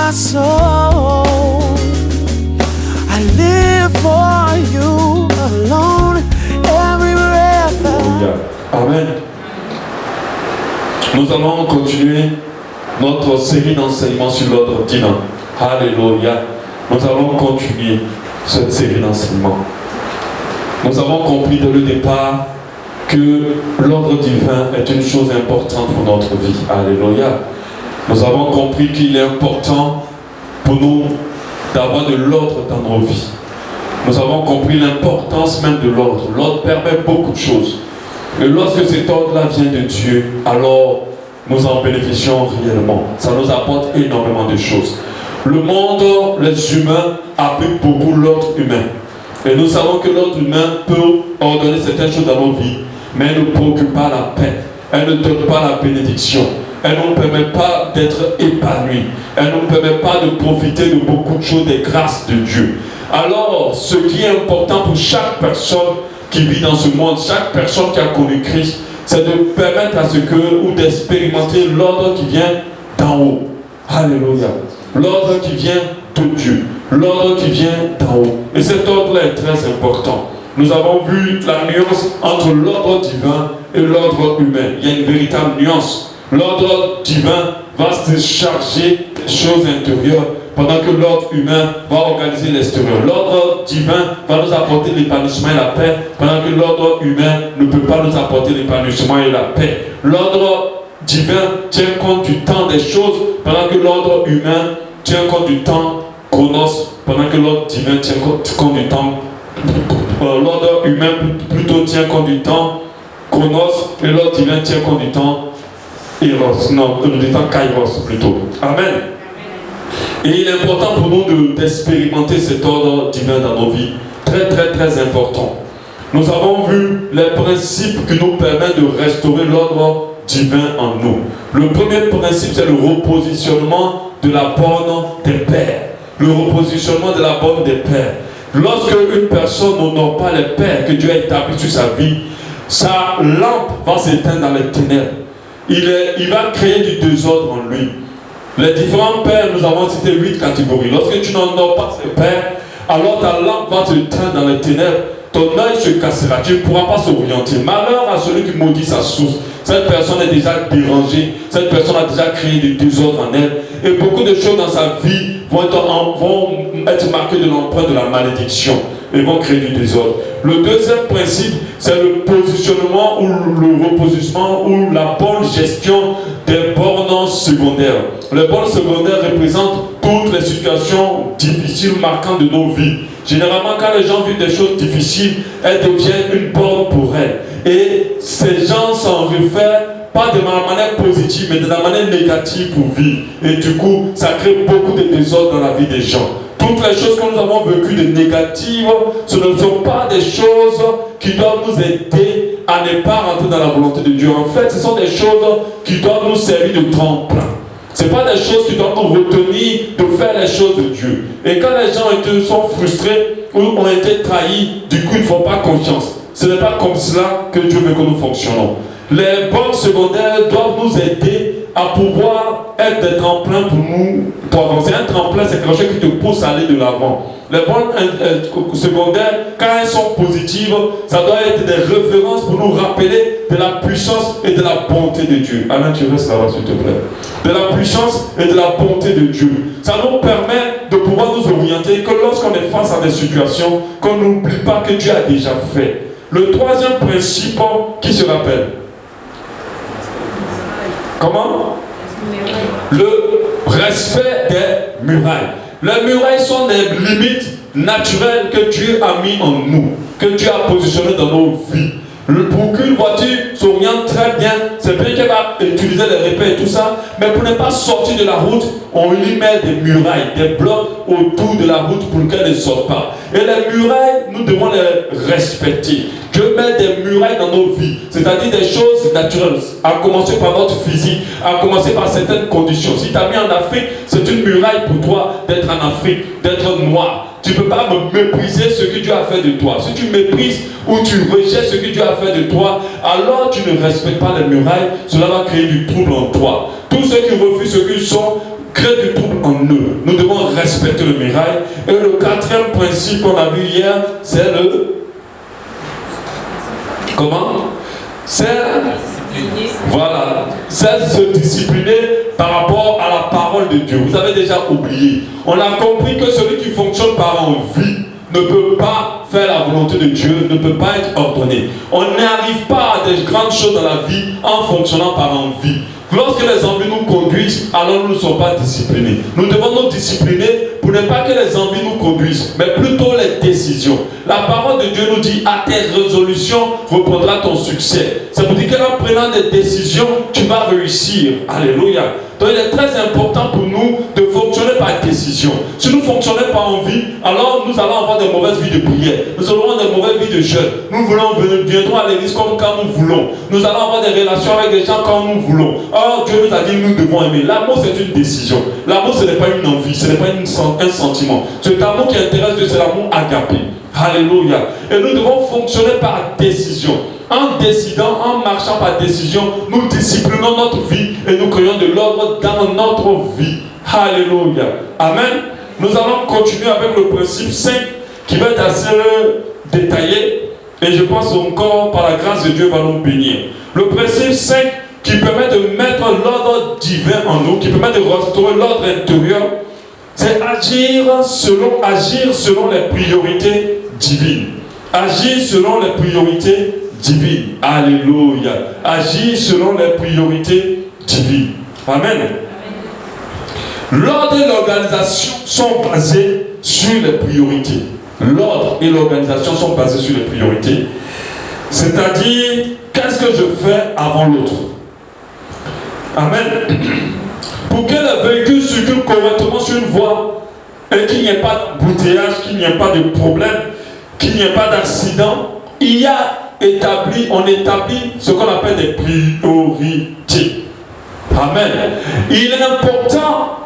my soul. I live for you alone, every breath. Amen. Nous allons continuer notre série d'enseignements sur l'ordre divin. Alléluia. Nous allons continuer cette série d'enseignements. Nous avons compris dès le départ que l'ordre divin est une chose importante pour notre vie. Alléluia. Nous avons compris qu'il est important pour nous d'avoir de l'ordre dans nos vies. Nous avons compris l'importance même de l'ordre. L'ordre permet beaucoup de choses. Et lorsque cet ordre-là vient de Dieu, alors nous en bénéficions réellement. Ça nous apporte énormément de choses. Le monde, les humains, appliquent beaucoup l'ordre humain. Et nous savons que l'ordre humain peut ordonner certaines choses dans nos vies, mais elle ne procure pas la paix. Elle ne donne pas la bénédiction. Elle ne nous permet pas d'être épanouis. Elle ne nous permet pas de profiter de beaucoup de choses, des grâces de Dieu. Alors, ce qui est important pour chaque personne qui vit dans ce monde, chaque personne qui a connu Christ, c'est de permettre à ce que, ou d'expérimenter l'ordre qui vient d'en haut. Alléluia. L'ordre qui vient de Dieu. L'ordre qui vient d'en haut. Et cet ordre-là est très important. Nous avons vu la nuance entre l'ordre divin et l'ordre humain. Il y a une véritable nuance. L'ordre divin va se charger des choses intérieures, pendant que l'ordre humain va organiser l'extérieur. L'ordre divin va nous apporter l'épanouissement et la paix, pendant que l'ordre humain ne peut pas nous apporter l'épanouissement et la paix. L'ordre divin tient compte du temps des choses, pendant que l'ordre humain tient compte du temps chronos, pendant que l'ordre divin tient compte du temps. L'ordre humain plutôt tient compte du temps chronos, et l'ordre divin tient compte du temps Eros, non, du temps Kairos plutôt. Amen. Et il est important pour nous d'expérimenter cet ordre divin dans nos vies. Très très très important. Nous avons vu les principes qui nous permettent de restaurer l'ordre divin en nous. Le premier principe, c'est le repositionnement de la borne des pères. Le repositionnement de la borne des pères. Lorsque une personne n'honore pas les pères que Dieu a établis sur sa vie, sa lampe va s'éteindre dans les ténèbres. Il va créer du désordre en lui. Les différents pères, nous avons cité 8 catégories. Lorsque tu n'honores pas ces pères, alors ta lampe va se teindre dans les ténèbres, ton œil se cassera, tu ne pourras pas s'orienter. Malheur à celui qui maudit sa source. Cette personne est déjà dérangée, cette personne a déjà créé du désordre en elle. Et beaucoup de choses dans sa vie vont être marquées de l'empreinte de la malédiction et vont créer du désordre. Le deuxième principe, c'est le positionnement ou le repositionnement ou la bonne gestion des bornes secondaires. Les bornes secondaires représentent toutes les situations difficiles marquantes de nos vies. Généralement, quand les gens vivent des choses difficiles, elles deviennent une borne pour elles. Et ces gens s'en réfèrent pas de manière positive, mais de la manière négative pour vivre. Et du coup, ça crée beaucoup de désordre dans la vie des gens. Toutes les choses que nous avons vécues de négatives, ce ne sont pas des choses qui doivent nous aider à ne pas rentrer dans la volonté de Dieu. En fait, ce sont des choses qui doivent nous servir de tremplin. Ce ne sont pas des choses qui doivent nous retenir de faire les choses de Dieu. Et quand les gens sont frustrés ou ont été trahis, du coup, ils ne font pas confiance. Ce n'est pas comme cela que Dieu veut que nous fonctionnons. Les bornes secondaires doivent nous aider à pouvoir être des tremplins pour nous, pour avancer. Un tremplin, c'est quelque chose qui te pousse à aller de l'avant. Les bornes secondaires, quand elles sont positives, ça doit être des références pour nous rappeler de la puissance et de la bonté de Dieu. Alain, tu restes là-bas, s'il te plaît. De la puissance et de la bonté de Dieu. Ça nous permet de pouvoir nous orienter, que lorsqu'on est face à des situations, qu'on n'oublie pas que Dieu a déjà fait. Le troisième principe qui se rappelle. Comment? Le respect des murailles. Les murailles sont des limites naturelles que Dieu a mis en nous, que Dieu a positionnées dans nos vies. Pour qu'une voiture s'oriente très bien, c'est bien qu'elle va utiliser les repères et tout ça, mais pour ne pas sortir de la route, on lui met des murailles, des blocs autour de la route pour qu'elle ne sorte pas. Et les murailles, nous devons les respecter. Dieu met des murailles dans nos vies, c'est-à-dire des choses naturelles, à commencer par notre physique, à commencer par certaines conditions. Si tu as mis en Afrique, c'est une muraille pour toi d'être en Afrique, d'être noir. Tu ne peux pas mépriser ce que Dieu a fait de toi. Si tu méprises ou tu rejettes ce que Dieu a fait de toi, alors tu ne respectes pas les murailles, cela va créer du trouble en toi. Tous ceux qui refusent ce qu'ils sont créent du trouble en eux. Nous devons respecter le miracle. Et le quatrième principe qu'on a vu hier, c'est le... Comment? C'est... Voilà. C'est se discipliner par rapport à la parole de Dieu. Vous avez déjà oublié. On a compris que celui qui fonctionne par envie ne peut pas faire la volonté de Dieu, ne peut pas être ordonné. On n'arrive pas à des grandes choses dans la vie en fonctionnant par envie. Lorsque les envies nous conduisent, alors nous ne sommes pas disciplinés. Nous devons nous discipliner pour ne pas que les envies nous conduisent, mais plutôt les décisions. La parole de Dieu nous dit, à tes résolutions reprendra ton succès. Ça veut dire qu'en prenant des décisions, tu vas réussir. Alléluia. Donc il est très important pour nous de fonctionner par décision. Si nous fonctionnons par envie, alors nous allons avoir de mauvaises vies de prière. Nous allons avoir de mauvaises vies de jeûne. Nous viendrons à l'église comme quand nous voulons. Nous allons avoir des relations avec des gens quand nous voulons. Or Dieu nous a dit nous devons aimer. L'amour c'est une décision. L'amour ce n'est pas une envie, ce n'est pas un sentiment. Cet amour qui intéresse Dieu c'est l'amour agapé. Alléluia. Et nous devons fonctionner par décision. En décidant, en marchant par décision, nous disciplinons notre vie et nous créons de l'ordre dans notre vie. Alléluia. Amen. Nous allons continuer avec le principe 5 qui va être assez détaillé et je pense encore par la grâce de Dieu va nous bénir. Le principe 5 qui permet de mettre l'ordre divin en nous, qui permet de restaurer l'ordre intérieur, c'est agir selon les priorités divines. Agir selon les priorités divines. Alléluia. Agir selon les priorités divines. Amen. L'ordre et l'organisation sont basés sur les priorités. L'ordre et l'organisation sont basés sur les priorités. C'est-à-dire, qu'est-ce que je fais avant l'autre? Amen. Pour que le véhicule circule correctement sur une voie et qu'il n'y ait pas d'embouteillage, qu'il n'y ait pas de problème, qu'il n'y ait pas d'accident, on établit ce qu'on appelle des priorités. Amen. Il est important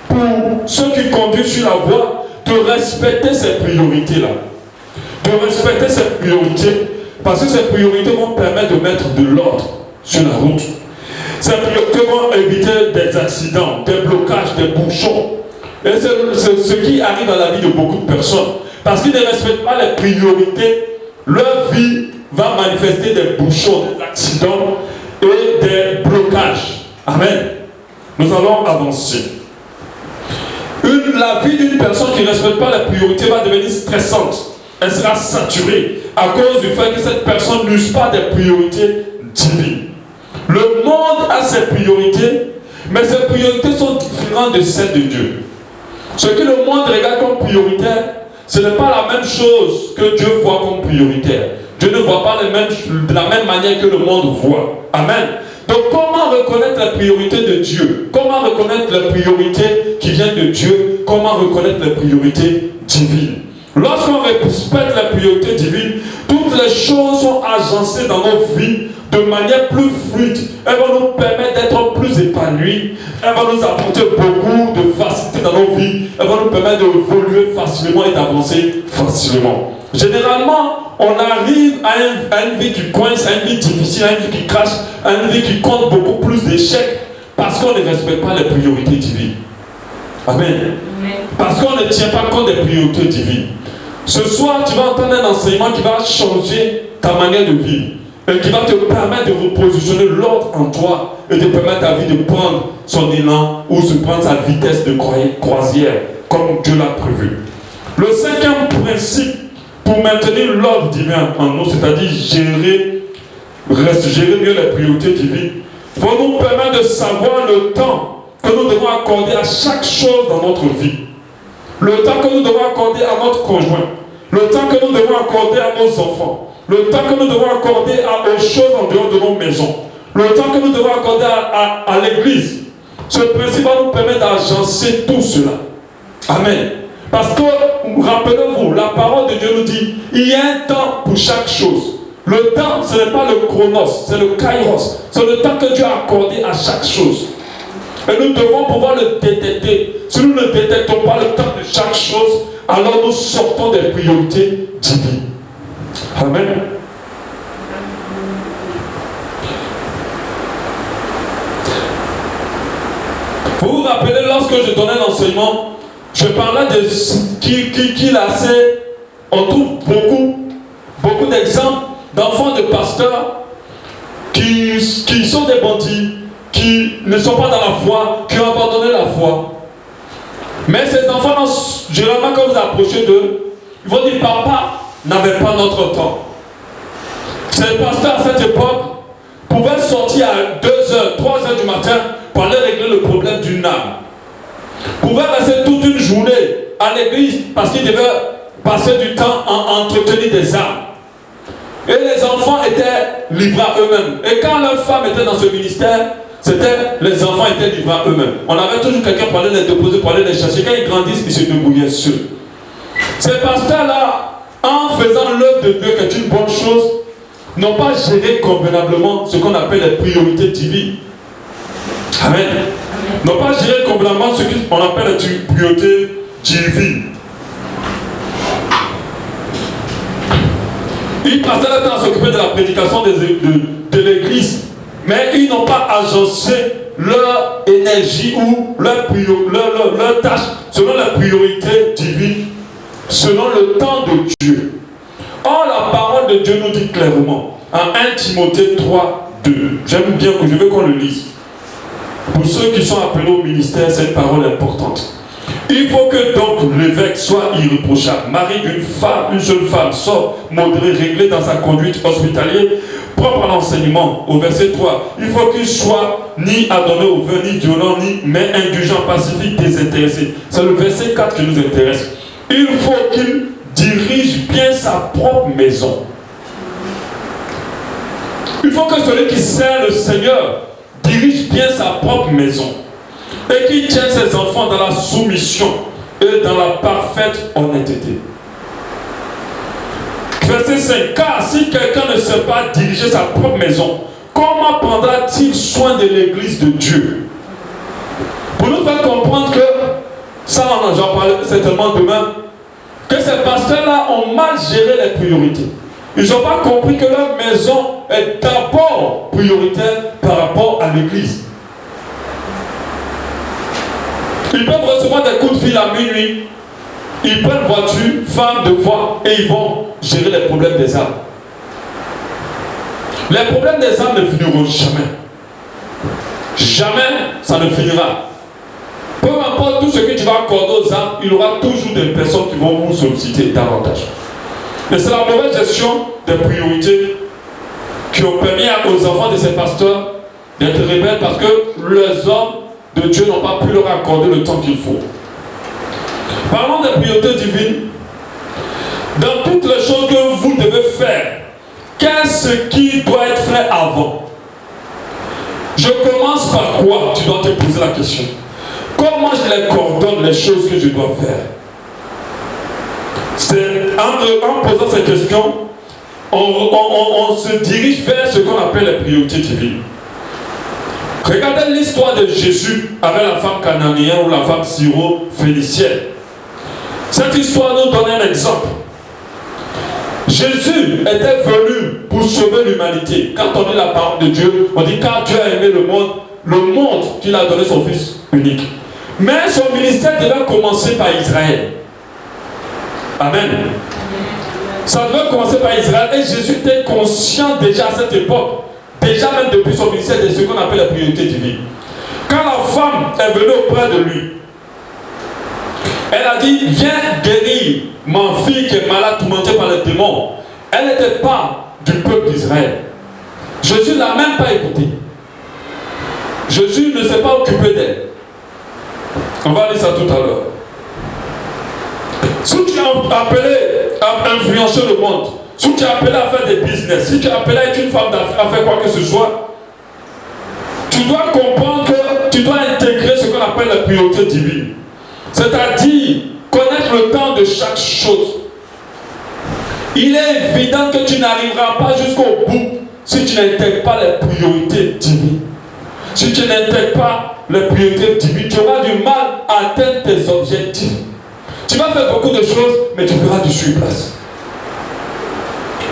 pour ceux qui conduisent sur la voie de respecter ces priorités-là. De respecter ces priorités parce que ces priorités vont permettre de mettre de l'ordre sur la route. Ces priorités vont éviter des accidents, des blocages, des bouchons. Et c'est ce qui arrive à la vie de beaucoup de personnes. Parce qu'ils ne respectent pas les priorités, leur vie va manifester des bouchons, des accidents et des blocages. Amen. Nous allons avancer. La vie d'une personne qui ne respecte pas les priorités va devenir stressante. Elle sera saturée à cause du fait que cette personne n'use pas des priorités divines. Le monde a ses priorités, mais ses priorités sont différentes de celles de Dieu. Ce que le monde regarde comme prioritaire, ce n'est pas la même chose que Dieu voit comme prioritaire. Dieu ne voit pas de la même manière que le monde voit. Amen. Donc comment reconnaître la priorité de Dieu? Comment reconnaître la priorité qui vient de Dieu? Comment reconnaître la priorité divine? Lorsqu'on respecte la priorité divine, toutes les choses sont agencées dans nos vies de manière plus fluide. Elles vont nous permettre d'être plus épanouis. Elles vont nous apporter beaucoup de facilité dans nos vies. Elles vont nous permettre d'évoluer facilement et d'avancer facilement. Généralement, on arrive à une vie qui coince, à une vie difficile, à une vie qui crache, à une vie qui compte beaucoup plus d'échecs parce qu'on ne respecte pas les priorités divines. Amen. Parce qu'on ne tient pas compte des priorités divines. Ce soir, tu vas entendre un enseignement qui va changer ta manière de vivre et qui va te permettre de repositionner l'ordre en toi et de permettre à ta vie de prendre son élan ou de prendre sa vitesse de croisière comme Dieu l'a prévu. Le cinquième principe pour maintenir l'ordre divin en nous, c'est-à-dire gérer mieux les priorités divines, va nous permettre de savoir le temps que nous devons accorder à chaque chose dans notre vie. Le temps que nous devons accorder à notre conjoint, le temps que nous devons accorder à nos enfants, le temps que nous devons accorder aux choses en dehors de nos maisons, le temps que nous devons accorder à l'église. Ce principe va nous permettre d'agencer tout cela. Amen. Parce que, rappelez-vous, la parole de Dieu nous dit, il y a un temps pour chaque chose. Le temps, ce n'est pas le chronos, c'est le kairos. C'est le temps que Dieu a accordé à chaque chose. Et nous devons pouvoir le détecter. Si nous ne détectons pas le temps de chaque chose, alors nous sortons des priorités divines. Amen. Vous vous rappelez, lorsque je donnais l'enseignement, je parlais de qui lassait. On trouve beaucoup d'exemples d'enfants de pasteurs qui sont des bandits, qui ne sont pas dans la foi, qui ont abandonné la foi. Mais ces enfants, généralement, quand vous approchez d'eux, ils vont dire, papa n'avait pas notre temps. Ces pasteurs à cette époque pouvaient sortir à 2h, 3h du matin pour aller régler le problème d'une âme. Pouvaient rester toute une journée à l'église parce qu'ils devaient passer du temps à entretenir des âmes. Et les enfants étaient livrés à eux-mêmes. Et quand leur femme était dans ce ministère, les enfants étaient livrés à eux-mêmes. On avait toujours quelqu'un pour aller les déposer, pour aller les chercher. Quand ils grandissent, ils se débrouillaient seuls. Ces pasteurs-là, en faisant l'œuvre de Dieu, qui est une bonne chose, n'ont pas géré convenablement ce qu'on appelle les priorités divines. Amen. N'ont pas géré convenablement ce qu'on appelle les priorités divines. Ils passaient le temps à s'occuper de la prédication de l'église, mais ils n'ont pas agencé leur énergie ou leur tâche selon la priorité divine, selon le temps de Dieu. Or, la parole de Dieu nous dit clairement, en 1 Timothée 3, 2, j'aime bien que je veux qu'on le lise. Pour ceux qui sont appelés au ministère, cette parole est importante. Il faut que donc l'évêque soit irréprochable, mari d'une femme, une seule femme, sobre, modéré, réglé dans sa conduite hospitalière, propre à l'enseignement. Au verset 3, il faut qu'il soit ni adonné au vin, ni violent, mais indulgent, pacifique, désintéressé. C'est le verset 4 qui nous intéresse. Il faut qu'il dirige bien sa propre maison. Il faut que celui qui sert le Seigneur dirige bien sa propre maison. Et qui tienne ses enfants dans la soumission et dans la parfaite honnêteté. Verset 5. Car si quelqu'un ne sait pas diriger sa propre maison, comment prendra-t-il soin de l'église de Dieu? Pour nous faire comprendre que, ça j'en parlerai certainement demain, que ces pasteurs-là ont mal géré les priorités. Ils n'ont pas compris que leur maison est d'abord prioritaire par rapport à l'église. Ils peuvent recevoir des coups de fil à minuit. Ils prennent voiture, femme de foi, et ils vont gérer les problèmes des âmes. Les problèmes des âmes ne finiront jamais. Jamais ça ne finira. Peu importe tout ce que tu vas accorder aux âmes, il y aura toujours des personnes qui vont vous solliciter davantage. Et c'est la mauvaise gestion des priorités qui ont permis aux enfants de ces pasteurs d'être rebelles parce que les hommes de Dieu n'ont pas pu leur accorder le temps qu'il faut. Parlons des priorités divines. Dans toutes les choses que vous devez faire, qu'est-ce qui doit être fait avant? Je commence par quoi? Tu dois te poser la question. Comment je les coordonne les choses que je dois faire? C'est en posant ces questions, on se dirige vers ce qu'on appelle les priorités divines. Regardez l'histoire de Jésus avec la femme cananéenne ou la femme syro-phénicienne. Cette histoire nous donne un exemple. Jésus était venu pour sauver l'humanité. Quand on dit la parole de Dieu, on dit car Dieu a aimé le monde qu'il a donné son Fils unique. Mais son ministère devait commencer par Israël. Amen. Ça devait commencer par Israël. Et Jésus était conscient déjà à cette époque, déjà même depuis son ministère, de ce qu'on appelle la priorité divine. Quand la femme est venue auprès de lui, elle a dit, viens guérir ma fille qui est malade, tourmentée par les démons. Elle n'était pas du peuple d'Israël. Jésus ne l'a même pas écoutée. Jésus ne s'est pas occupé d'elle. On va lire ça tout à l'heure. Si tu es appelé à influencer le monde, si tu es appelé à faire des business, si tu es appelé à être une femme d'affaires, à faire quoi que ce soit, tu dois comprendre que tu dois intégrer ce qu'on appelle la priorité divine. C'est-à-dire connaître le temps de chaque chose. Il est évident que tu n'arriveras pas jusqu'au bout si tu n'intègres pas les priorités divines. Si tu n'intègres pas les priorités divines, tu auras du mal à atteindre tes objectifs. Tu vas faire beaucoup de choses, mais tu feras du surplace.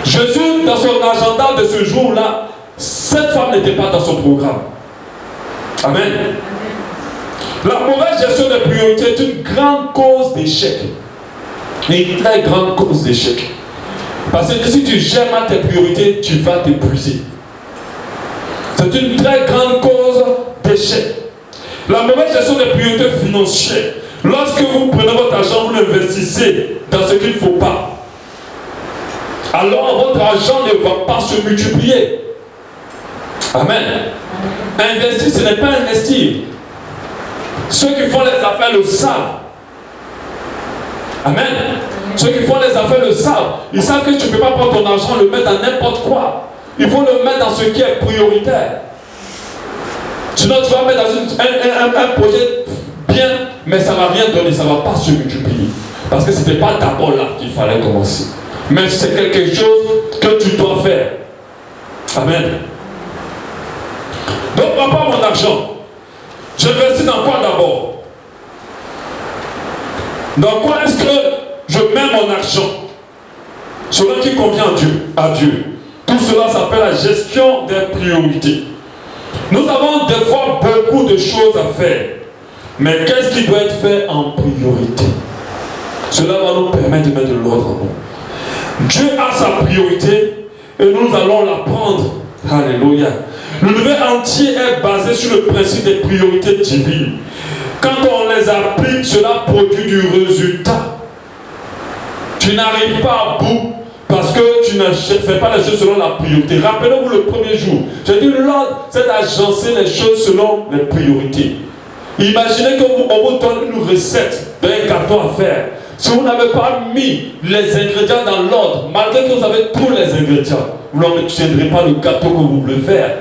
Jésus, dans son agenda de ce jour-là, cette femme n'était pas dans son programme. Amen. La mauvaise gestion des priorités est une grande cause d'échec. Une très grande cause d'échec. Parce que si tu gères mal tes priorités, tu vas t'épuiser. C'est une très grande cause d'échec. La mauvaise gestion des priorités financières. Lorsque vous prenez votre argent, vous l'investissez dans ce qu'il ne faut pas. Alors votre argent ne va pas se multiplier. Amen. Investir, ce n'est pas investir. Ceux qui font les affaires le savent. Amen. Ceux qui font les affaires le savent. Ils savent que tu ne peux pas prendre ton argent et le mettre dans n'importe quoi. Il faut le mettre dans ce qui est prioritaire. Sinon tu vas mettre dans un projet bien, mais ça ne va rien donner, ça ne va pas se multiplier. Parce que ce n'était pas d'abord là qu'il fallait commencer. Mais c'est quelque chose que tu dois faire. Amen. Donc, papa, mon argent, j'investis dans quoi d'abord? Dans quoi est-ce que je mets mon argent? Cela qui convient à Dieu. Tout cela s'appelle la gestion des priorités. Nous avons des fois beaucoup de choses à faire. Mais qu'est-ce qui doit être fait en priorité? Cela va nous permettre de mettre de l'ordre en nous. Dieu a sa priorité et nous allons la prendre. Alléluia. L'univers entier est basé sur le principe des priorités divines. Quand on les applique, cela produit du résultat. Tu n'arrives pas à bout parce que tu ne fais pas les choses selon la priorité. Rappelez-vous le premier jour. J'ai dit, l'ordre, c'est d'agencer les choses selon les priorités. Imaginez qu'on vous donne une recette d'un gâteau à faire. Si vous n'avez pas mis les ingrédients dans l'ordre, malgré que vous avez tous les ingrédients, vous n'obtiendrez pas le gâteau que vous voulez faire.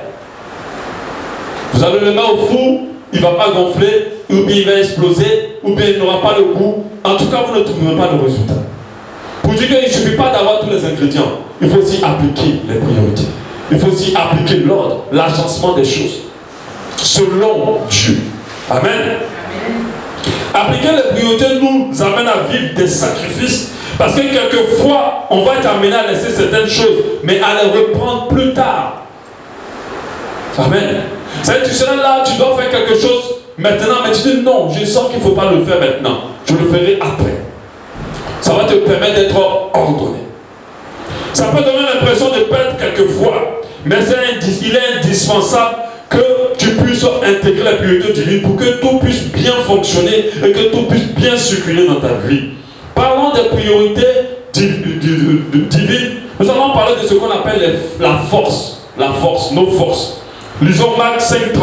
Vous allez le mettre au four, il ne va pas gonfler, ou bien il va exploser, ou bien il n'aura pas le goût. En tout cas, vous ne trouverez pas le résultat. Pour dire qu'il ne suffit pas d'avoir tous les ingrédients, il faut aussi appliquer les priorités. Il faut aussi appliquer l'ordre, l'agencement des choses, selon Dieu. Amen. Appliquer les priorités nous amène à vivre des sacrifices, parce que quelquefois, on va être amené à laisser certaines choses, mais à les reprendre plus tard. Amen. C'est-à-dire que tu seras là, tu dois faire quelque chose maintenant, mais tu dis non, je sens qu'il ne faut pas le faire maintenant. Je le ferai après. Ça va te permettre d'être ordonné. Ça peut donner l'impression de perdre quelquefois, mais il est indispensable que tu puisses intégrer la priorité divine pour que tout puisse bien fonctionner et que tout puisse bien circuler dans ta vie. Parlons des priorités divines. Nous allons parler de ce qu'on appelle la force. La force, nos forces. Lisons Marc 5,30.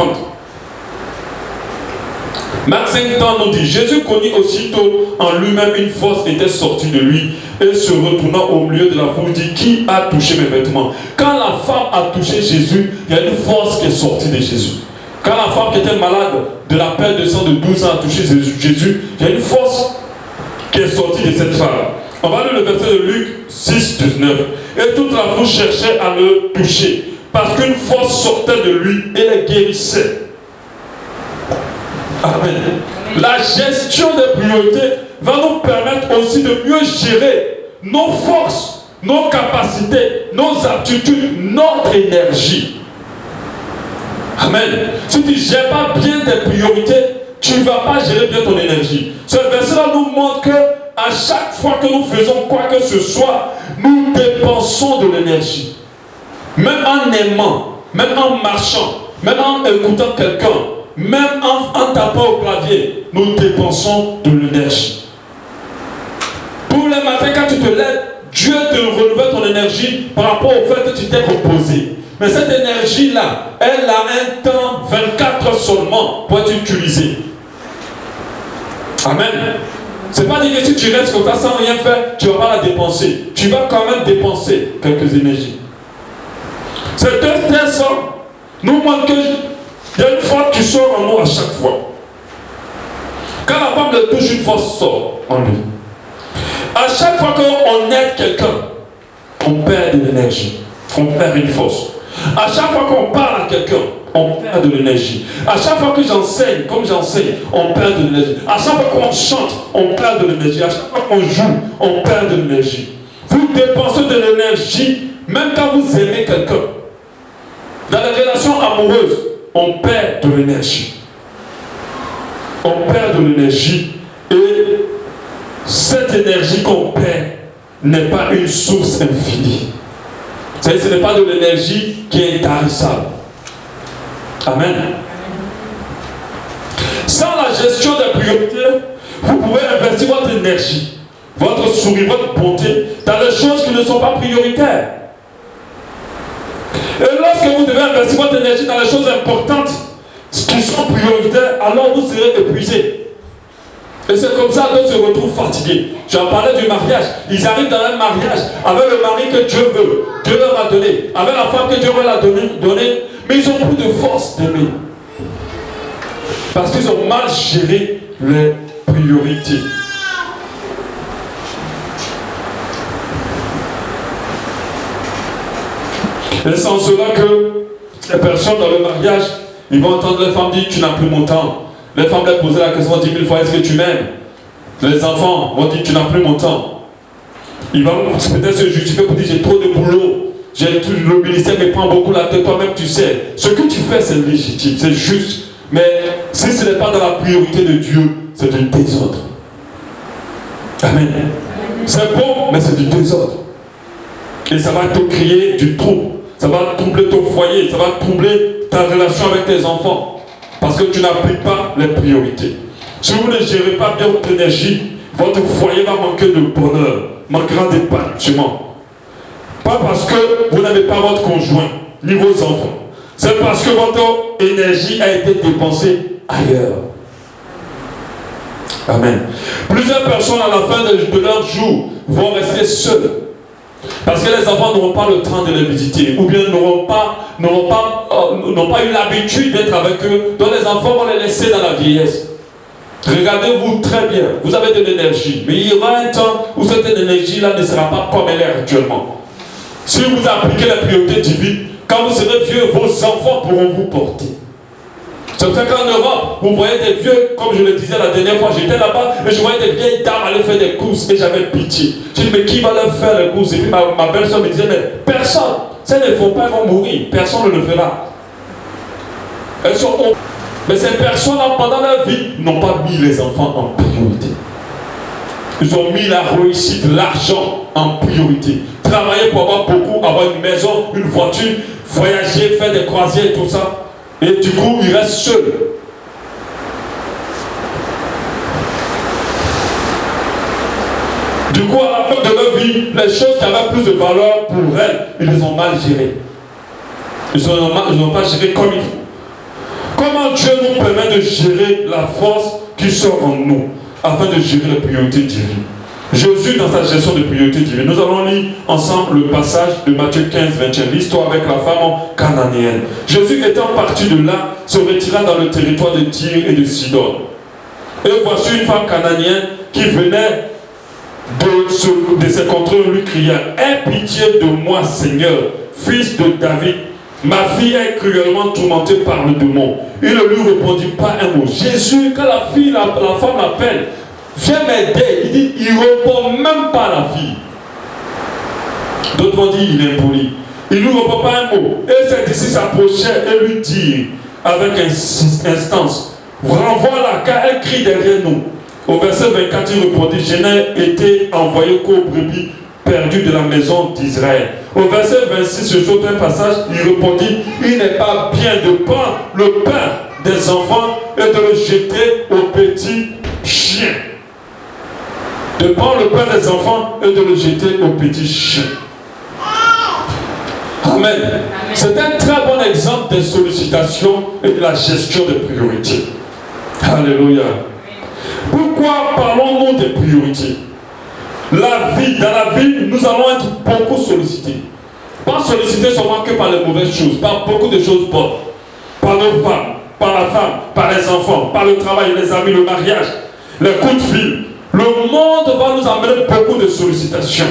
Marc 5,30 nous dit, Jésus connut aussitôt en lui-même une force était sortie de lui et se retournant au milieu de la foule dit, qui a touché mes vêtements? Quand la femme a touché Jésus, il y a une force qui est sortie de Jésus. Quand la femme qui était malade de la perte de sang de 12 ans a touché Jésus, il y a une force qui est sortie de cette femme. On va lire le verset de Luc 6, 19. Et toute la foule cherchait à le toucher, parce qu'une force sortait de lui et les guérissait. Amen. La gestion des priorités va nous permettre aussi de mieux gérer nos forces, nos capacités, nos aptitudes, notre énergie. Amen. Si tu ne gères pas bien tes priorités, tu ne vas pas gérer bien ton énergie. Ce verset-là nous montre que à chaque fois que nous faisons quoi que ce soit, nous dépensons de l'énergie. Même en aimant, même en marchant, même en écoutant quelqu'un, même en tapant au clavier, nous dépensons de l'énergie. Pour le matin, quand tu te lèves, Dieu te renouvelle ton énergie par rapport au fait que tu t'es reposé. Mais cette énergie-là, elle a un temps, 24 heures seulement, pour être utilisée. Amen. C'est pas dire que si tu restes comme ça sans rien faire, tu ne vas pas la dépenser. Tu vas quand même dépenser quelques énergies. Ces deux tests nous montrent qu'il y a une force qui sort en nous à chaque fois. Quand la femme le touche, une force sort en lui. À chaque fois qu'on aide quelqu'un, on perd de l'énergie. On perd une force. À chaque fois qu'on parle à quelqu'un, on perd de l'énergie. À chaque fois que j'enseigne, comme j'enseigne, on perd de l'énergie. À chaque fois qu'on chante, on perd de l'énergie. À chaque fois qu'on joue, on perd de l'énergie. Vous dépensez de l'énergie, même quand vous aimez quelqu'un. Dans les relations amoureuses, on perd de l'énergie. on perd de l'énergie et cette énergie qu'on perd n'est pas une source infinie. C'est-à-dire ce n'est pas de l'énergie qui est intarissable. Amen. Sans la gestion des priorités, vous pouvez investir votre énergie, votre sourire, votre bonté dans des choses qui ne sont pas prioritaires. Et lorsque vous devez investir votre énergie dans les choses importantes qui sont prioritaires, alors vous serez épuisé. Et c'est comme ça que se retrouvent fatigués. J'en parlais du mariage. Ils arrivent dans un mariage avec le mari que Dieu veut. Dieu leur a donné. Avec la femme que Dieu leur a donné. Mais ils n'ont plus de force d'aimer. Parce qu'ils ont mal géré les priorités. Et c'est en cela que les personnes dans le mariage, ils vont entendre les femmes dire tu n'as plus mon temps. Les femmes leur poser la question 10 000 fois est-ce que tu m'aimes? Les enfants vont dire tu n'as plus mon temps. Ils vont peut-être se justifier pour dire j'ai trop de boulot. Le ministère me prend beaucoup la tête. Toi-même tu sais. Ce que tu fais c'est légitime, c'est juste. Mais si ce n'est pas dans la priorité de Dieu, c'est du désordre. Amen. C'est bon, mais c'est du désordre. Et ça va te créer du trouble. Ça va troubler ton foyer. Ça va troubler ta relation avec tes enfants. Parce que tu n'appliques pas les priorités. Si vous ne gérez pas bien votre énergie, votre foyer va manquer de bonheur, manquera d'épanouissement. Pas parce que vous n'avez pas votre conjoint, ni vos enfants. C'est parce que votre énergie a été dépensée ailleurs. Amen. Plusieurs personnes à la fin de leur jour vont rester seules. Parce que les enfants n'auront pas le temps de les visiter. Ou bien n'ont pas eu l'habitude d'être avec eux. Donc les enfants vont les laisser dans la vieillesse. Regardez-vous très bien. Vous avez de l'énergie. Mais il y aura un temps où cette énergie-là ne sera pas comme elle est actuellement. Si vous appliquez les priorités divines, quand vous serez vieux, vos enfants pourront vous porter. C'est pour ça qu'en Europe, vous voyez des vieux, comme je le disais la dernière fois, j'étais là-bas et je voyais des vieilles dames aller faire des courses et j'avais pitié. Je dis, mais qui va leur faire les courses? Et puis ma belle-soeur me disait, mais personne. Ça ne faut pas, ils vont mourir. Personne ne le fera. Elles sont honte. Mais ces personnes-là, pendant leur vie, n'ont pas mis les enfants en priorité. Ils ont mis la réussite, l'argent en priorité. Travailler pour avoir beaucoup, avoir une maison, une voiture, voyager, faire des croisières et tout ça. Et du coup, ils restent seuls. Du coup, à la fin de leur vie, les choses qui avaient plus de valeur pour elles, ils les ont mal gérées. Ils n'ont pas géré comme il faut. Comment Dieu nous permet de gérer la force qui sort en nous, afin de gérer les priorités divines? Jésus, dans sa gestion de priorités divines, nous allons lire ensemble le passage de Matthieu 15, 21, l'histoire avec la femme cananéenne. Jésus étant parti de là, se retira dans le territoire de Tyr et de Sidon. Et voici une femme cananéenne qui venait de ses contrées, lui criant, « Aie pitié de moi, Seigneur, fils de David. Ma fille est cruellement tourmentée par le démon. » Il ne lui répondit pas un mot. Jésus, quand la femme l'appelle, viens m'aider. Il dit, il ne répond même pas à la fille. D'autres vont dire, il est impoli. Il ne lui répond pas un mot. Et ses disciples s'approchaient et lui dirent, avec instance, renvoie-la car elle crie derrière nous. Au verset 24, il répondit, je n'ai été envoyé qu'aux brebis perdues de la maison d'Israël. Au verset 26, ce autre passage, il répondit, il n'est pas bien de prendre le pain des enfants et de le jeter aux petits chiens. De prendre le pain des enfants et de le jeter aux petits chiens. Amen. C'est un très bon exemple des sollicitations et de la gestion des priorités. Alléluia. Pourquoi parlons-nous des priorités? Dans la vie, nous allons être beaucoup sollicités. Pas sollicités seulement que par les mauvaises choses, par beaucoup de choses bonnes. Par nos femmes, par la femme, par les enfants, par le travail, les amis, le mariage, les coups de fil. Le monde va nous amener beaucoup de sollicitations.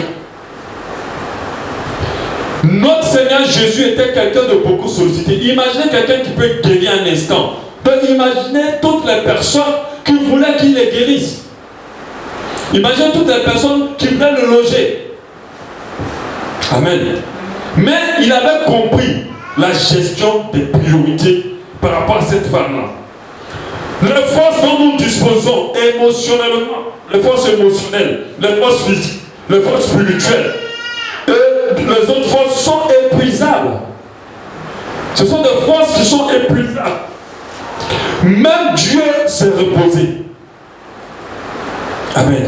Notre Seigneur Jésus était quelqu'un de beaucoup sollicité. Imaginez quelqu'un qui peut guérir un instant. Donc imaginez toutes les personnes qui voulaient qu'il les guérisse. Imaginez toutes les personnes qui voulaient le loger. Amen. Mais il avait compris la gestion des priorités par rapport à cette femme-là. Les forces dont nous disposons émotionnellement, les forces émotionnelles, les forces physiques, les forces spirituelles, et les autres forces sont épuisables. Ce sont des forces qui sont épuisables. Même Dieu s'est reposé. Amen.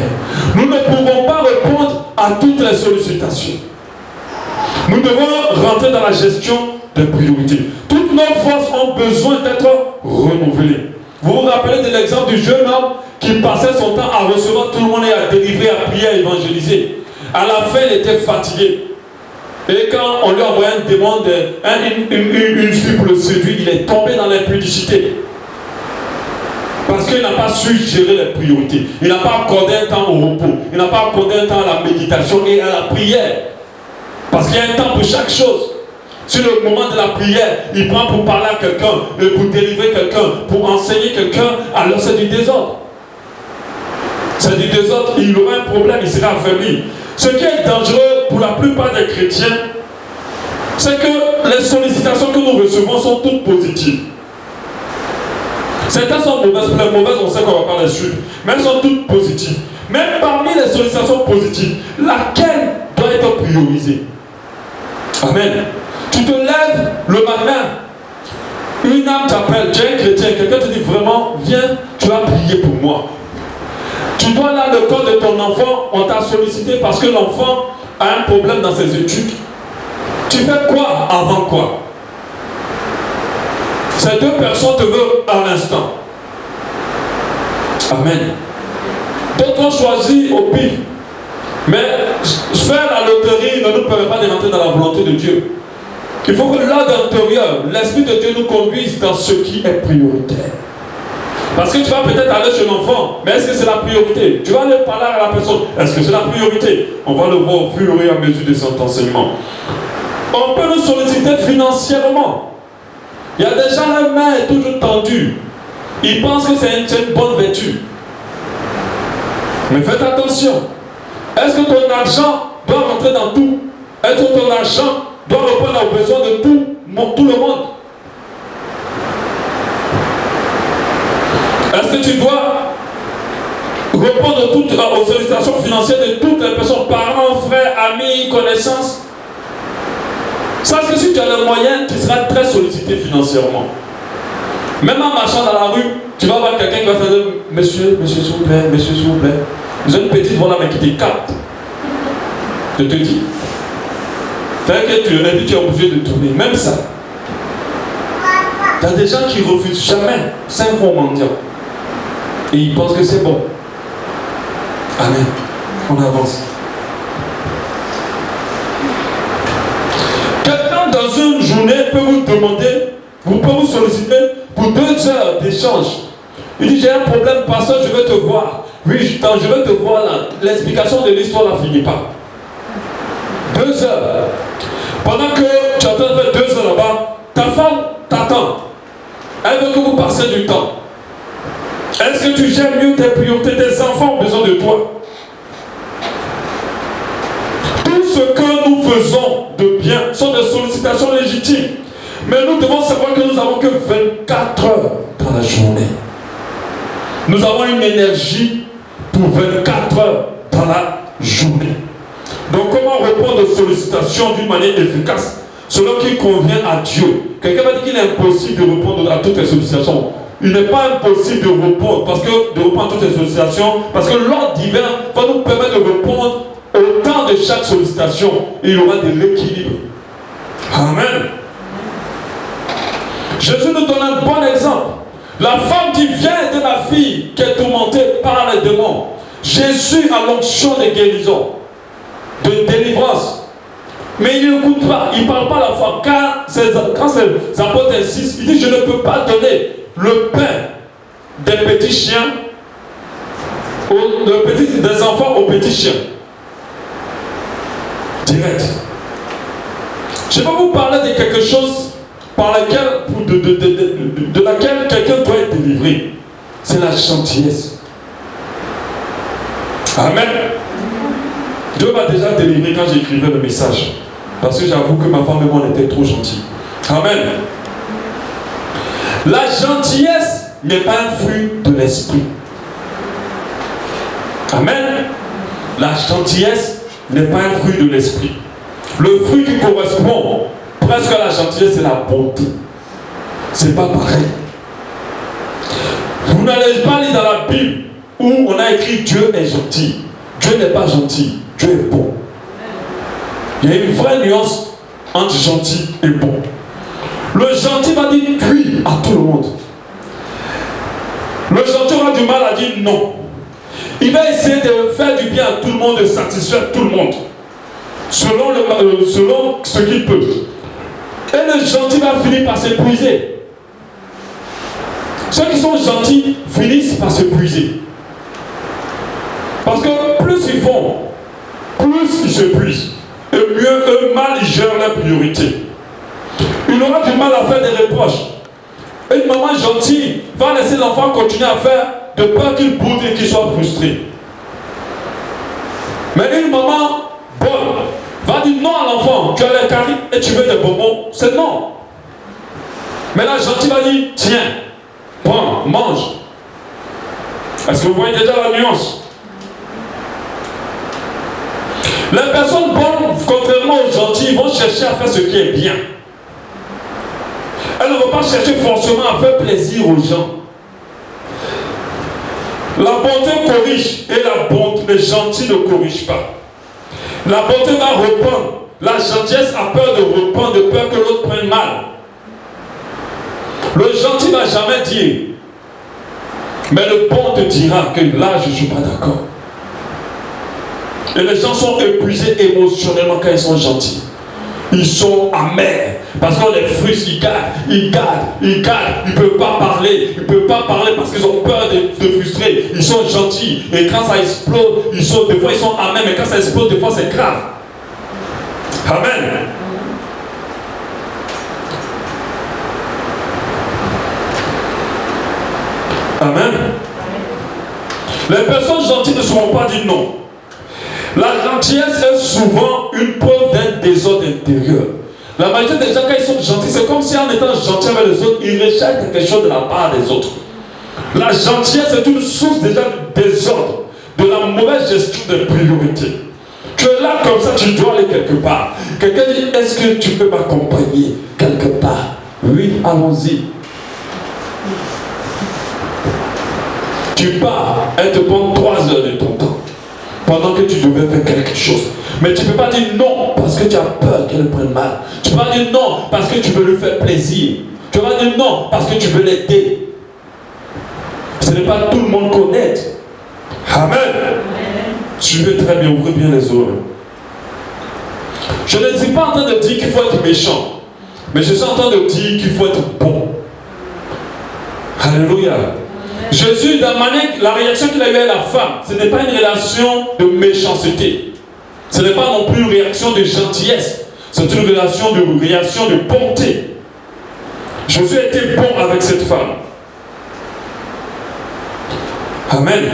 Nous ne pouvons pas répondre à toutes les sollicitations. Nous devons rentrer dans la gestion des priorités. Toutes nos forces ont besoin d'être renouvelées. Vous vous rappelez de l'exemple du jeune homme qui passait son temps à recevoir tout le monde et à délivrer, à prier, à évangéliser. À la fin, il était fatigué. Et quand on lui a envoyé une demande, une fille pour le séduire, il est tombé dans l'impudicité. Parce qu'il n'a pas su gérer les priorités. Il n'a pas accordé un temps au repos. Il n'a pas accordé un temps à la méditation et à la prière. Parce qu'il y a un temps pour chaque chose. Sur le moment de la prière, il prend pour parler à quelqu'un, pour délivrer quelqu'un, pour enseigner quelqu'un, alors c'est du désordre. C'est du désordre, il aura un problème, il sera affaibli. Ce qui est dangereux pour la plupart des chrétiens, c'est que les sollicitations que nous recevons sont toutes positives. Certaines sont mauvaises, les mauvaises, on sait qu'on ne va pas les suivre, mais elles sont toutes positives. Même parmi les sollicitations positives, laquelle doit être priorisée? Amen. Tu te lèves le matin, une âme t'appelle, tu es un chrétien, quelqu'un te dit vraiment, viens, tu vas prier pour moi. Tu dois là le corps de ton enfant, on t'a sollicité parce que l'enfant a un problème dans ses études. Tu fais quoi avant quoi? Ces deux personnes te veulent à l'instant. Amen. D'autres ont choisi au pif. Mais faire la loterie ne nous permet pas de rentrer dans la volonté de Dieu. Il faut que l'ordre intérieur, l'Esprit de Dieu nous conduise dans ce qui est prioritaire. Parce que tu vas peut-être aller chez l'enfant, mais est-ce que c'est la priorité? Tu vas aller parler à la personne, est-ce que c'est la priorité? On va le voir au fur et à mesure de son enseignement. On peut nous solliciter financièrement. Il y a des gens, la main est toujours tendue. Ils pensent que c'est une bonne vertu. Mais faites attention. Est-ce que ton argent doit rentrer dans tout? Est-ce que ton argent doit répondre aux besoins de tout le monde? Est-ce que tu dois répondre aux sollicitations financières de toutes les personnes, parents, frères, amis, connaissances? Sache que si tu as les moyens, tu seras très sollicité financièrement. Même en marchant dans la rue, tu vas voir quelqu'un qui va te dire, monsieur, s'il vous plaît, monsieur, s'il vous plaît. Vous avez une petite voix là, mais qui te capte. Je te dis. C'est-à-dire que tu es obligé de tourner. Même ça. Il y a des gens qui refusent jamais 5 francs mendiants. Et ils pensent que c'est bon. Amen. On avance. Quelqu'un dans une journée peut vous demander, peut vous solliciter pour 2 heures d'échange. Il dit, j'ai un problème, pasteur, je vais te voir. Oui, je vais te voir là. L'explication de l'histoire ne finit pas. 2 heures. Pendant que tu es en train de faire 2 heures là-bas, ta femme t'attend. Elle veut que vous passiez du temps. Est-ce que tu gères mieux tes priorités? Tes enfants ont besoin de toi. Tout ce que nous faisons de bien sont des sollicitations légitimes. Mais nous devons savoir que nous n'avons que 24 heures dans la journée. Nous avons une énergie pour 24 heures dans la journée. Donc comment répondre aux sollicitations d'une manière efficace selon qui convient à Dieu? Quelqu'un va dire qu'il est impossible de répondre à toutes les sollicitations. Il n'est pas impossible de répondre à toutes les sollicitations parce que l'ordre divin va nous permettre de répondre au temps de chaque sollicitation et il y aura de l'équilibre. Amen. Jésus nous donne un bon exemple. La femme qui vient de la fille qui est tourmentée par les démons. Jésus a l'onction de guérison, de délivrance. Mais il n'écoute pas, il ne parle pas à la femme. Quand ses apôtres insistent, il dit, je ne peux pas donner le pain des petits chiens, des enfants aux petits chiens. Direct. Je vais vous parler de quelque chose par laquelle, de laquelle quelqu'un doit être délivré. C'est la gentillesse. Amen. Dieu m'a déjà délivré quand j'écrivais le message. Parce que j'avoue que ma femme et moi on était trop gentils. Amen. La gentillesse n'est pas un fruit de l'esprit. Amen. La gentillesse n'est pas un fruit de l'esprit. Le fruit qui correspond presque à la gentillesse, c'est la bonté. C'est pas pareil. Vous n'allez pas lire dans la Bible où on a écrit Dieu est gentil. Dieu n'est pas gentil, Dieu est bon. Il y a une vraie nuance entre gentil et bon. Le gentil va dire oui à tout le monde. Le gentil aura du mal à dire non. Il va essayer de faire du bien à tout le monde, de satisfaire tout le monde, selon ce qu'il peut. Et le gentil va finir par s'épuiser. Ceux qui sont gentils finissent par s'épuiser. Parce que plus ils font, plus ils s'épuisent. Et mieux, mal, ils gèrent leurs priorités. Il aura du mal à faire des reproches. Une maman gentille va laisser l'enfant continuer à faire de peur qu'il boude et qu'il soit frustré. Mais une maman bonne va dire non à l'enfant. Tu as les caries et tu veux des bonbons. C'est non. Mais la gentille va dire tiens, prends, mange. Est-ce que vous voyez déjà la nuance? Les personnes bonnes, contrairement aux gentils, vont chercher à faire ce qui est bien. Elles ne vont pas chercher forcément à faire plaisir aux gens. La bonté corrige et la bonté, les gentils ne corrigent pas. La bonté va reprendre. La gentillesse a peur de reprendre, de peur que l'autre prenne mal. Le gentil ne va jamais dire. Mais le bon te dira que là, je ne suis pas d'accord. Et les gens sont épuisés émotionnellement quand ils sont gentils. Ils sont amers. Parce qu'on les frustre, ils gardent. Ils ne peuvent pas parler. Ils ne peuvent pas parler parce qu'ils ont peur de frustrer. Ils sont gentils. Et quand ça explose, des fois ils sont amers. Mais quand ça explose, des fois c'est grave. Amen. Amen. Les personnes gentilles ne seront pas dit non. La gentillesse est souvent une preuve d'un désordre intérieur. La majorité des gens, quand ils sont gentils, c'est comme si en étant gentil avec les autres, ils recherchent quelque chose de la part des autres. La gentillesse est une source déjà de désordre, de la mauvaise gestion des priorités. Tu es là comme ça, tu dois aller quelque part. Quelqu'un dit, est-ce que tu peux m'accompagner quelque part? Oui, allons-y. Tu pars, elle te prend 3 heures de ton temps. Pendant que tu devais faire quelque chose. Mais tu ne peux pas dire non parce que tu as peur qu'elle prenne mal. Tu ne peux pas dire non parce que tu veux lui faire plaisir. Tu ne peux pas dire non parce que tu veux l'aider. Ce n'est pas tout le monde connaît. Amen. Suivez très bien, ouvrez bien les oreilles. Je ne suis pas en train de dire qu'il faut être méchant. Mais je suis en train de dire qu'il faut être bon. Alléluia. Jésus, la réaction qu'il a eue à la femme, ce n'est pas une relation de méchanceté. Ce n'est pas non plus une réaction de gentillesse. C'est une réaction de bonté. Jésus a été bon avec cette femme. Amen.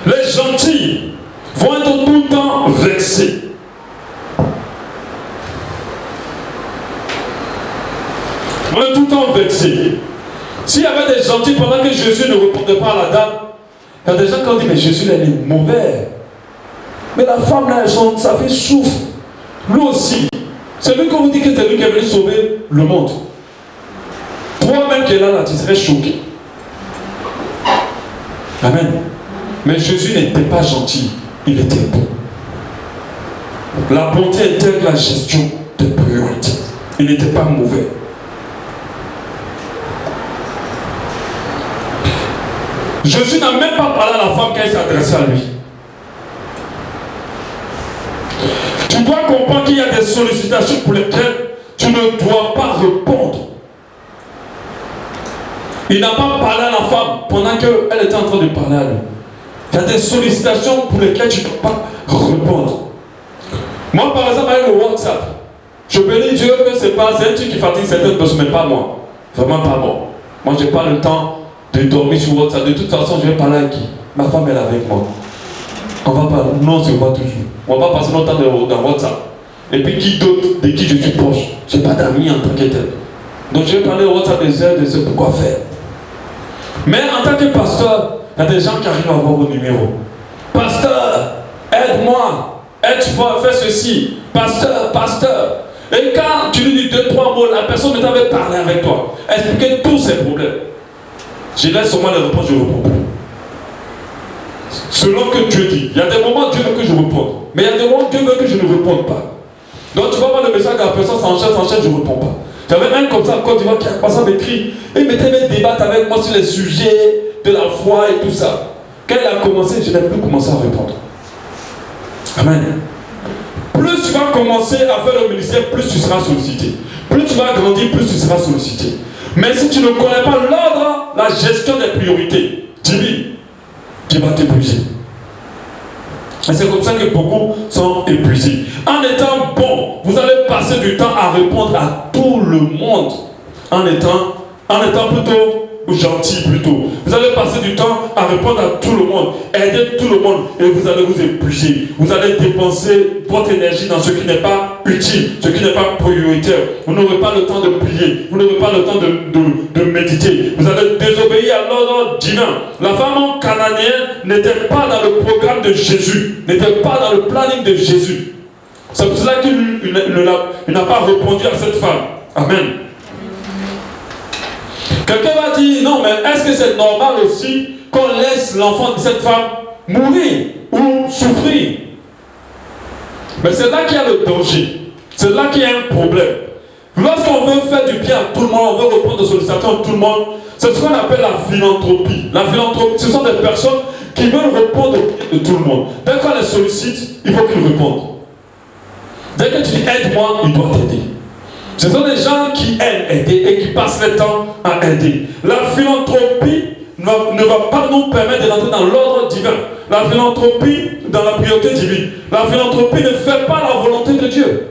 Les gentils vont être tout le temps vexés. Vont être tout le temps vexés. S'il y avait des gentils pendant que Jésus ne répondait pas à la dame, il y a des gens qui ont dit, mais Jésus, elle est mauvais. Mais la femme là, sa fille souffre. Lui aussi. C'est lui qu'on vous dit que c'est lui qui est venu sauver le monde. Toi-même qui es là, tu serais choqué. Amen. Mais Jésus n'était pas gentil, il était bon. La bonté intègre la gestion des priorités. Il n'était pas mauvais. Jésus n'a même pas parlé à la femme quand il s'adressait à lui. Tu dois comprendre qu'il y a des sollicitations pour lesquelles tu ne dois pas répondre. Il n'a pas parlé à la femme pendant qu'elle était en train de parler à lui. Il y a des sollicitations pour lesquelles tu ne dois pas répondre. Moi, par exemple, avec le WhatsApp, je bénis Dieu que c'est un truc qui fatigue certaines personnes, mais pas moi. Vraiment pas moi. Moi, je n'ai pas le temps de dormir sur WhatsApp. De toute façon, je vais parler avec qui? Ma femme est avec moi. On va parler. Non, on se voit toujours. On va pas passer longtemps dans WhatsApp. Et puis qui d'autre de qui je suis proche? Je n'ai pas d'amis en tant que tel. Donc je vais parler au WhatsApp des heures, de ce pourquoi faire. Mais en tant que pasteur, il y a des gens qui arrivent à avoir vos numéros. Pasteur, aide-moi, aide-moi, fais ceci. Pasteur, pasteur. Et quand tu lui dis 2-3 mots, la personne ne t'avait parlé avec toi, expliquer tous ses problèmes. Je laisse seulement les réponses, je réponds. Selon que Dieu dit. Il y a des moments Dieu veut que je réponde. Mais il y a des moments Dieu veut que je ne réponde pas. Donc tu vas voir le message de la personne s'enchaîne, je ne réponds pas. J'avais un comme ça en Côte d'Ivoire qui a passé à m'écrire. Il m'était débattre avec moi sur les sujets de la foi et tout ça. Quand il a commencé, je n'ai plus commencé à répondre. Amen. Plus tu vas commencer à faire le ministère, plus tu seras sollicité. Plus tu vas grandir, plus tu seras sollicité. Mais si tu ne connais pas l'ordre, la gestion des priorités divines, tu vas t'épuiser. Et c'est comme ça que beaucoup sont épuisés. En étant bon, vous allez passer du temps à répondre à tout le monde. En étant plutôt gentil plutôt. Vous allez passer du temps à répondre à tout le monde, aider tout le monde et vous allez vous épuiser. Vous allez dépenser votre énergie dans ce qui n'est pas utile, ce qui n'est pas prioritaire. Vous n'aurez pas le temps de prier, vous n'aurez pas le temps de méditer. Vous allez désobéir à l'ordre divin. La femme cananéenne n'était pas dans le programme de Jésus, n'était pas dans le planning de Jésus. C'est pour cela qu'il n'a pas répondu à cette femme. Amen. Quelqu'un va dire, non, mais est-ce que c'est normal aussi qu'on laisse l'enfant de cette femme mourir ou souffrir? Mais c'est là qu'il y a le danger. C'est là qu'il y a un problème. Lorsqu'on veut faire du bien à tout le monde, on veut répondre aux sollicitations de tout le monde, c'est ce qu'on appelle la philanthropie. La philanthropie, ce sont des personnes qui veulent répondre au bien de tout le monde. Dès qu'on les sollicite, il faut qu'ils répondent. Dès que tu dis aide-moi, il doit t'aider. Ce sont des gens qui aiment aider et qui passent le temps à aider. La philanthropie ne va pas nous permettre de rentrer dans l'ordre divin. La philanthropie dans la priorité divine. La philanthropie ne fait pas la volonté de Dieu.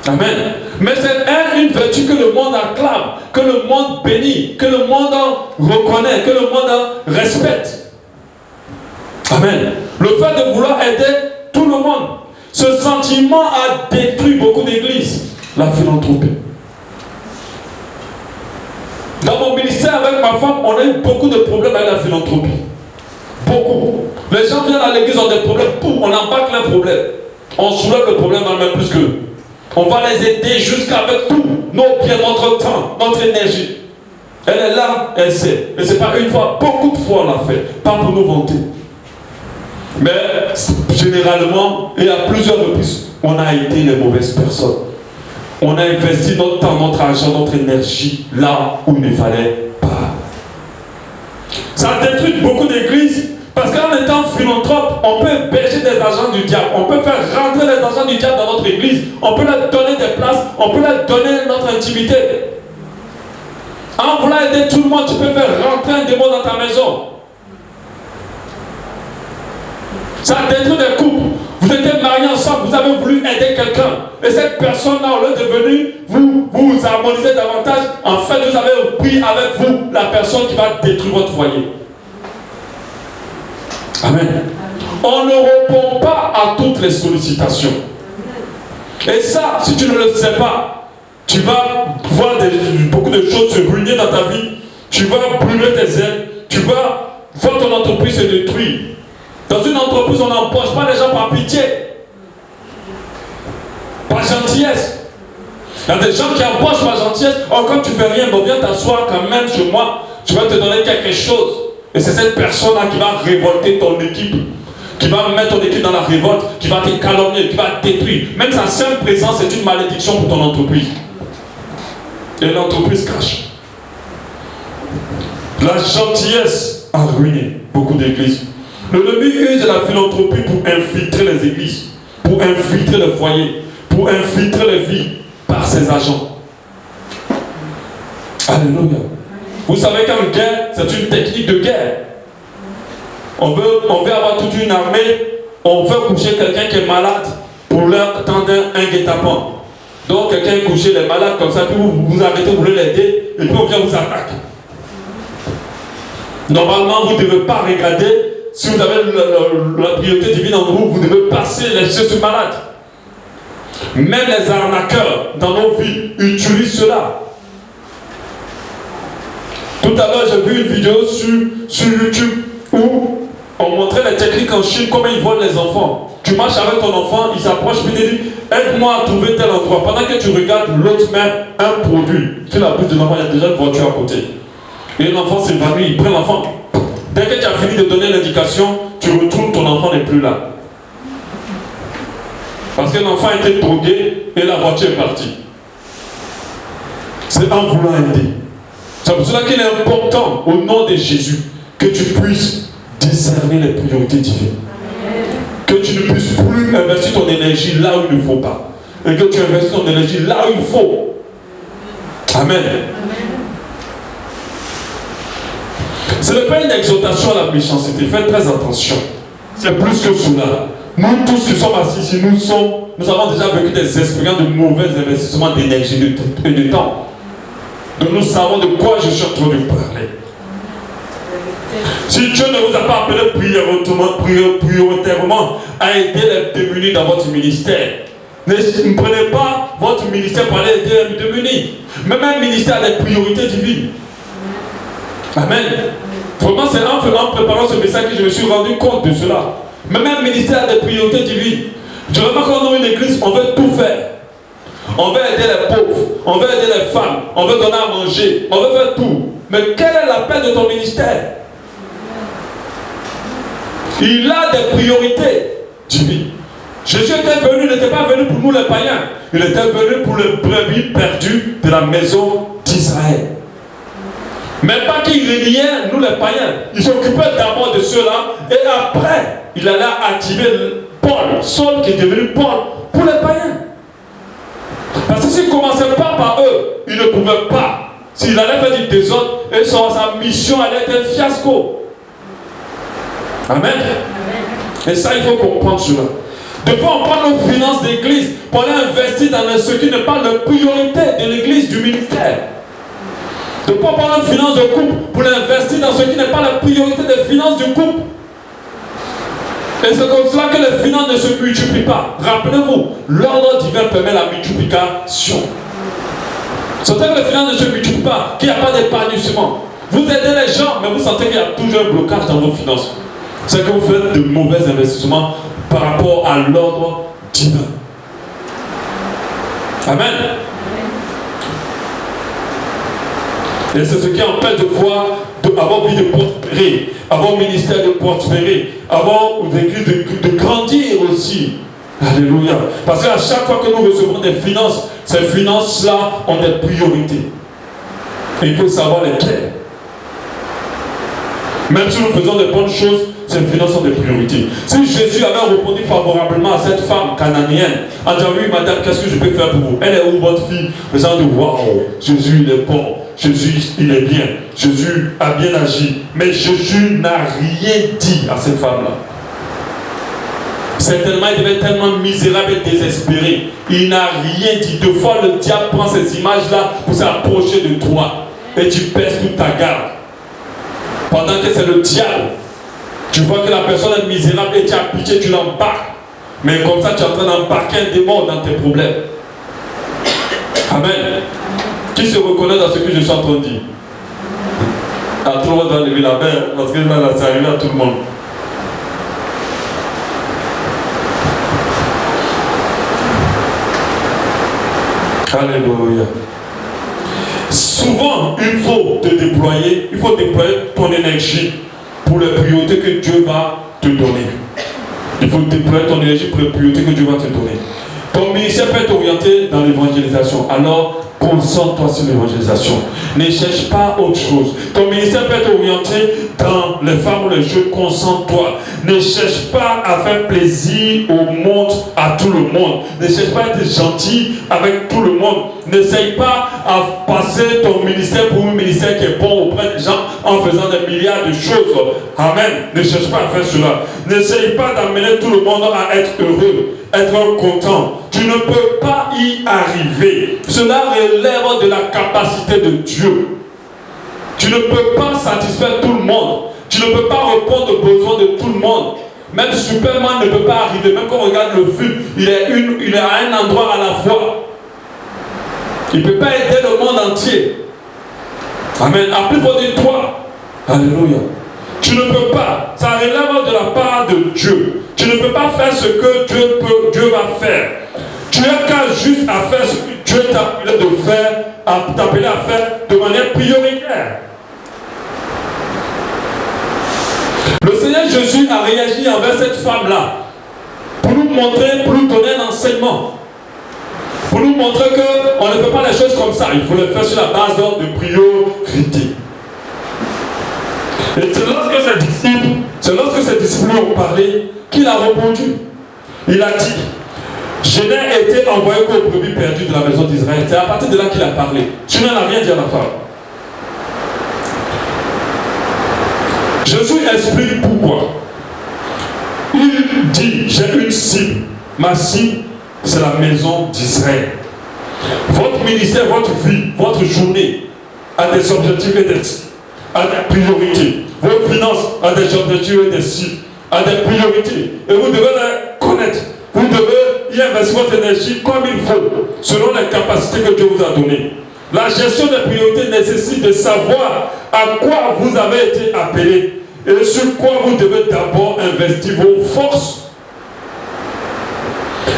Amen. Mais c'est une vertu que le monde acclame, que le monde bénit, que le monde reconnaît, que le monde respecte. Amen. Le fait de vouloir aider tout le monde, ce sentiment a détruit beaucoup d'églises. La philanthropie. Dans mon ministère avec ma femme, on a eu beaucoup de problèmes avec la philanthropie. Beaucoup. Les gens viennent à l'église, ont des problèmes, pouf, on embarque leurs problèmes. On soulève le problème en même plus qu'eux. On va les aider jusqu'avec tout, nos biens, notre temps, notre énergie. Elle est là, elle sait. Et ce n'est pas une fois, beaucoup de fois on l'a fait. Pas pour nous vanter. Mais généralement, et à plusieurs reprises, on a été les mauvaises personnes. On a investi notre temps, notre argent, notre énergie là où il ne fallait pas. Ça détruit beaucoup d'églises parce qu'en étant philanthrope, on peut héberger des agents du diable. On peut faire rentrer les agents du diable dans notre église. On peut leur donner des places. On peut leur donner notre intimité. En voulant aider tout le monde, tu peux faire rentrer un démon dans ta maison. Ça détruit des couples. Vous étiez mariés ensemble, vous avez voulu aider quelqu'un. Et cette personne-là, au lieu de venir vous harmoniser davantage, en fait, vous avez pris avec vous la personne qui va détruire votre foyer. Amen. On ne répond pas à toutes les sollicitations. Et ça, si tu ne le sais pas, tu vas voir beaucoup de choses se ruiner dans ta vie. Tu vas brûler tes ailes. Tu vas voir ton entreprise se détruire. Dans une entreprise, on n'embauche pas les gens par pitié, par gentillesse. Il y a des gens qui embauchent par gentillesse. Oh, quand tu fais rien, bon, viens t'asseoir quand même chez moi. Je vais te donner quelque chose. Et c'est cette personne-là qui va révolter ton équipe, qui va mettre ton équipe dans la révolte, qui va te calomnier, qui va te détruire. Même sa simple présence est une malédiction pour ton entreprise. Et l'entreprise crache. La gentillesse a ruiné beaucoup d'églises. L'ennemi use de la philanthropie pour infiltrer les églises, pour infiltrer les foyers, pour infiltrer les vies par ses agents. Alléluia. Vous savez qu'en guerre, c'est une technique de guerre. On veut avoir toute une armée, on veut coucher quelqu'un qui est malade pour leur tendre un guet-apens. Donc quelqu'un est couché, les malades comme ça, puis vous arrêtez, vous voulez l'aider, et puis on vient vous attaquer. Normalement, vous ne devez pas regarder. Si vous avez la priorité divine en vous, vous devez passer les yeux malades. Même les arnaqueurs dans nos vies utilisent cela. Tout Tout à l'heure, j'ai vu une vidéo sur YouTube où on montrait les techniques en Chine, comment ils volent les enfants. Tu marches avec ton enfant, il s'approche, puis il dit aide-moi à trouver tel endroit. Pendant que tu regardes, l'autre met un produit sur la bouche de l'enfant, il y a déjà une voiture à côté. Et l'enfant s'évanouit, il prend l'enfant. Dès que tu as fini de donner l'indication, tu retournes, ton enfant n'est plus là. Parce que l'enfant était drogué et la voiture est partie. C'est en voulant aider. C'est pour cela qu'il est important, au nom de Jésus, que tu puisses discerner les priorités divines. Que tu ne puisses plus investir ton énergie là où il ne faut pas. Et que tu investis ton énergie là où il faut. Amen. Ce n'est pas une exhortation à la méchanceté. Faites très attention. C'est plus que cela. Nous tous qui sommes assis ici, nous avons déjà vécu des expériences de mauvais investissements d'énergie et de temps. Donc nous savons de quoi je suis en train de parler. Si Dieu ne vous a pas appelé prioritairement à aider les démunis dans votre ministère, ne prenez pas votre ministère pour aller aider les démunis. Même un ministère a des priorités divines. Amen. Vraiment, c'est en préparant ce message que je me suis rendu compte de cela. Même un ministère a des priorités divines. Je remarque qu'on a une église, on veut tout faire. On veut aider les pauvres, on veut aider les femmes, on veut donner à manger, on veut faire tout. Mais quel est l'appel de ton ministère? Il a des priorités divines. Jésus était venu, il n'était pas venu pour nous les païens. Il était venu pour les brebis perdus de la maison d'Israël. Mais pas qu'il régnait, nous les païens. Il s'occupait d'abord de ceux-là. Et après, il allait activer Paul, Saul qui est devenu Paul, pour les païens. Parce que s'il ne commençait pas par eux, il ne pouvait pas. S'il allait faire du désordre, et sa mission allait être un fiasco. Amen. Et ça, il faut comprendre cela. Des fois, on prend nos finances d'église pour aller investir dans ce qui n'est pas la priorité de l'église, du ministère. De ne pas prendre une finance de couple pour l'investir dans ce qui n'est pas la priorité des finances du couple. Et c'est comme cela que les finances ne se multiplient pas. Rappelez-vous, l'ordre divin permet la multiplication. C'est vrai que les finances ne se multiplient pas, qu'il n'y a pas d'épanouissement. Vous aidez les gens, mais vous sentez qu'il y a toujours un blocage dans vos finances. C'est que vous faites de mauvais investissements par rapport à l'ordre divin. Amen. Et c'est ce qui empêche de voir, d'avoir vie de prospérer, avoir ministère de prospérer, avoir l'église de grandir aussi. Alléluia. Parce qu'à chaque fois que nous recevons des finances, ces finances-là ont des priorités. Et il faut savoir lesquelles. Même si nous faisons de bonnes choses, ces finances ont des priorités. Si Jésus avait répondu favorablement à cette femme cananéenne, en disant oui madame, qu'est-ce que je peux faire pour vous? Elle est où votre fille? Les gens disent waouh, Jésus il est bon, Jésus il est bien, Jésus a bien agi. Mais Jésus n'a rien dit à cette femme-là. Certainement, il devait être tellement misérable et désespéré. Il n'a rien dit. Deux fois, le diable prend ces images-là pour s'approcher de toi. Et tu baisses toute ta garde. Pendant que c'est le diable. Tu vois que la personne est misérable et tu as pitié, tu l'embarques. Mais comme ça, tu es en train d'embarquer un démon dans tes problèmes. Amen. Qui se reconnaît dans ce que je suis en train de dire? Ah, tout le monde doit lever la main parce que là, c'est arrivé à tout le monde. Alléluia. Souvent, il faut déployer ton énergie pour les priorités que Dieu va te donner. Il faut déployer ton énergie pour les priorités que Dieu va te donner. Ton ministère peut être orienté dans l'évangélisation. Alors, concentre-toi sur l'évangélisation. Ne cherche pas autre chose. Ton ministère peut être orienté dans les femmes ou les jeunes. Concentre-toi. Ne cherche pas à faire plaisir au monde, à tout le monde. Ne cherche pas à être gentil avec tout le monde. N'essaye pas à passer ton ministère pour un ministère qui est bon auprès des gens en faisant des milliards de choses. Amen. Ne cherche pas à faire cela. N'essaye pas d'amener tout le monde à être heureux, être content. Tu ne peux pas y arriver. Cela relève de la capacité de Dieu. Tu ne peux pas satisfaire tout le monde. Tu ne peux pas répondre aux besoins de tout le monde. Même Superman ne peut pas arriver. Même quand on regarde le film, il est à un endroit à la fois. Il ne peut pas aider le monde entier. Amen. À plus fort de toi. Alléluia. Tu ne peux pas. Ça relève de la part de Dieu. Tu ne peux pas faire ce que Dieu va faire. Tu n'as qu'à juste à faire ce que Dieu t'a appelé de faire, t'appeler à faire de manière prioritaire. Le Seigneur Jésus a réagi envers cette femme-là pour nous montrer, pour nous donner un enseignement. Pour nous montrer qu'on ne fait pas les choses comme ça. Il faut les faire sur la base de priorité. Et c'est lorsque ses disciples ont parlé qu'il a répondu. Il a dit, je n'ai été envoyé qu'aux brebis perdues de la maison d'Israël. C'est à partir de là qu'il a parlé. Tu n'en as rien dit à la femme. Jésus explique pourquoi. Il dit, j'ai une cible. Ma cible, c'est la maison d'Israël. Votre ministère, votre vie, votre journée a des objectifs et des cibles, a des priorités. Vos finances ont des objectifs et des cibles, a des priorités. Et vous devez les connaître. Vous devez y investir votre énergie comme il faut, selon les capacités que Dieu vous a données. La gestion des priorités nécessite de savoir à quoi vous avez été appelé et sur quoi vous devez d'abord investir vos forces.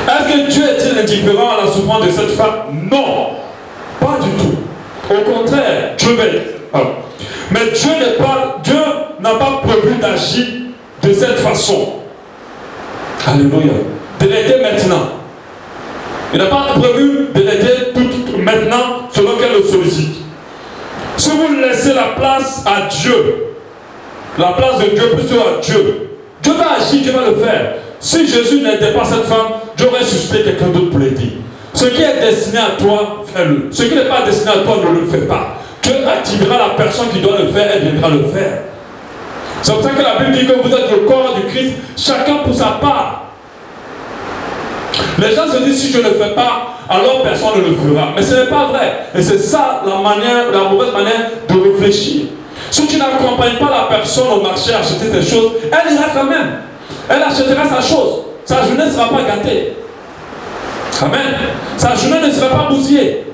Est-ce que Dieu est-il indifférent à la souffrance de cette femme? Non, pas du tout. Au contraire, Dieu veille. Mais Dieu n'a pas prévu d'agir de cette façon. Alléluia. De l'aider maintenant. Il n'a pas prévu de l'aider tout maintenant selon qu'elle le sollicite. Si vous laissez la place à Dieu, la place de Dieu plutôt à Dieu, Dieu va agir, Dieu va le faire. Si Jésus n'aidait pas cette femme, Dieu aurait suscité quelqu'un d'autre pour l'aider. Ce qui est destiné à toi, fais-le. Ce qui n'est pas destiné à toi, ne le fais pas. Dieu activera la personne qui doit le faire, elle viendra le faire. C'est pour ça que la Bible dit que vous êtes le corps du Christ, chacun pour sa part. Les gens se disent, si je ne le fais pas, alors personne ne le fera. Mais ce n'est pas vrai. Et c'est ça la mauvaise manière de réfléchir. Si tu n'accompagnes pas la personne au marché à acheter tes choses, elle ira quand même. Elle achètera sa chose. Sa journée ne sera pas gâtée. Amen. Sa journée ne sera pas bousillée.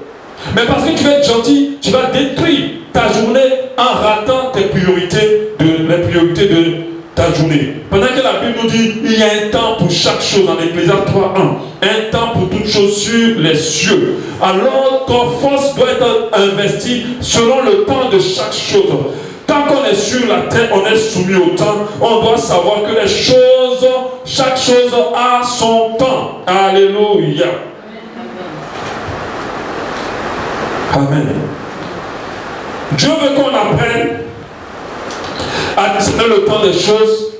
Mais parce que tu vas être gentil, tu vas détruire ta journée en ratant les priorités de ta journée. Pendant que la Bible nous dit, il y a un temps pour chaque chose dans l'Ecclésiaste 3:1. Un temps pour toute chose sur les cieux. Alors ton force doit être investie selon le temps de chaque chose. Tant qu'on est sur la terre, on est soumis au temps. On doit savoir que les choses, chaque chose a son temps. Alléluia. Amen. Dieu veut qu'on apprenne à discerner le temps des choses,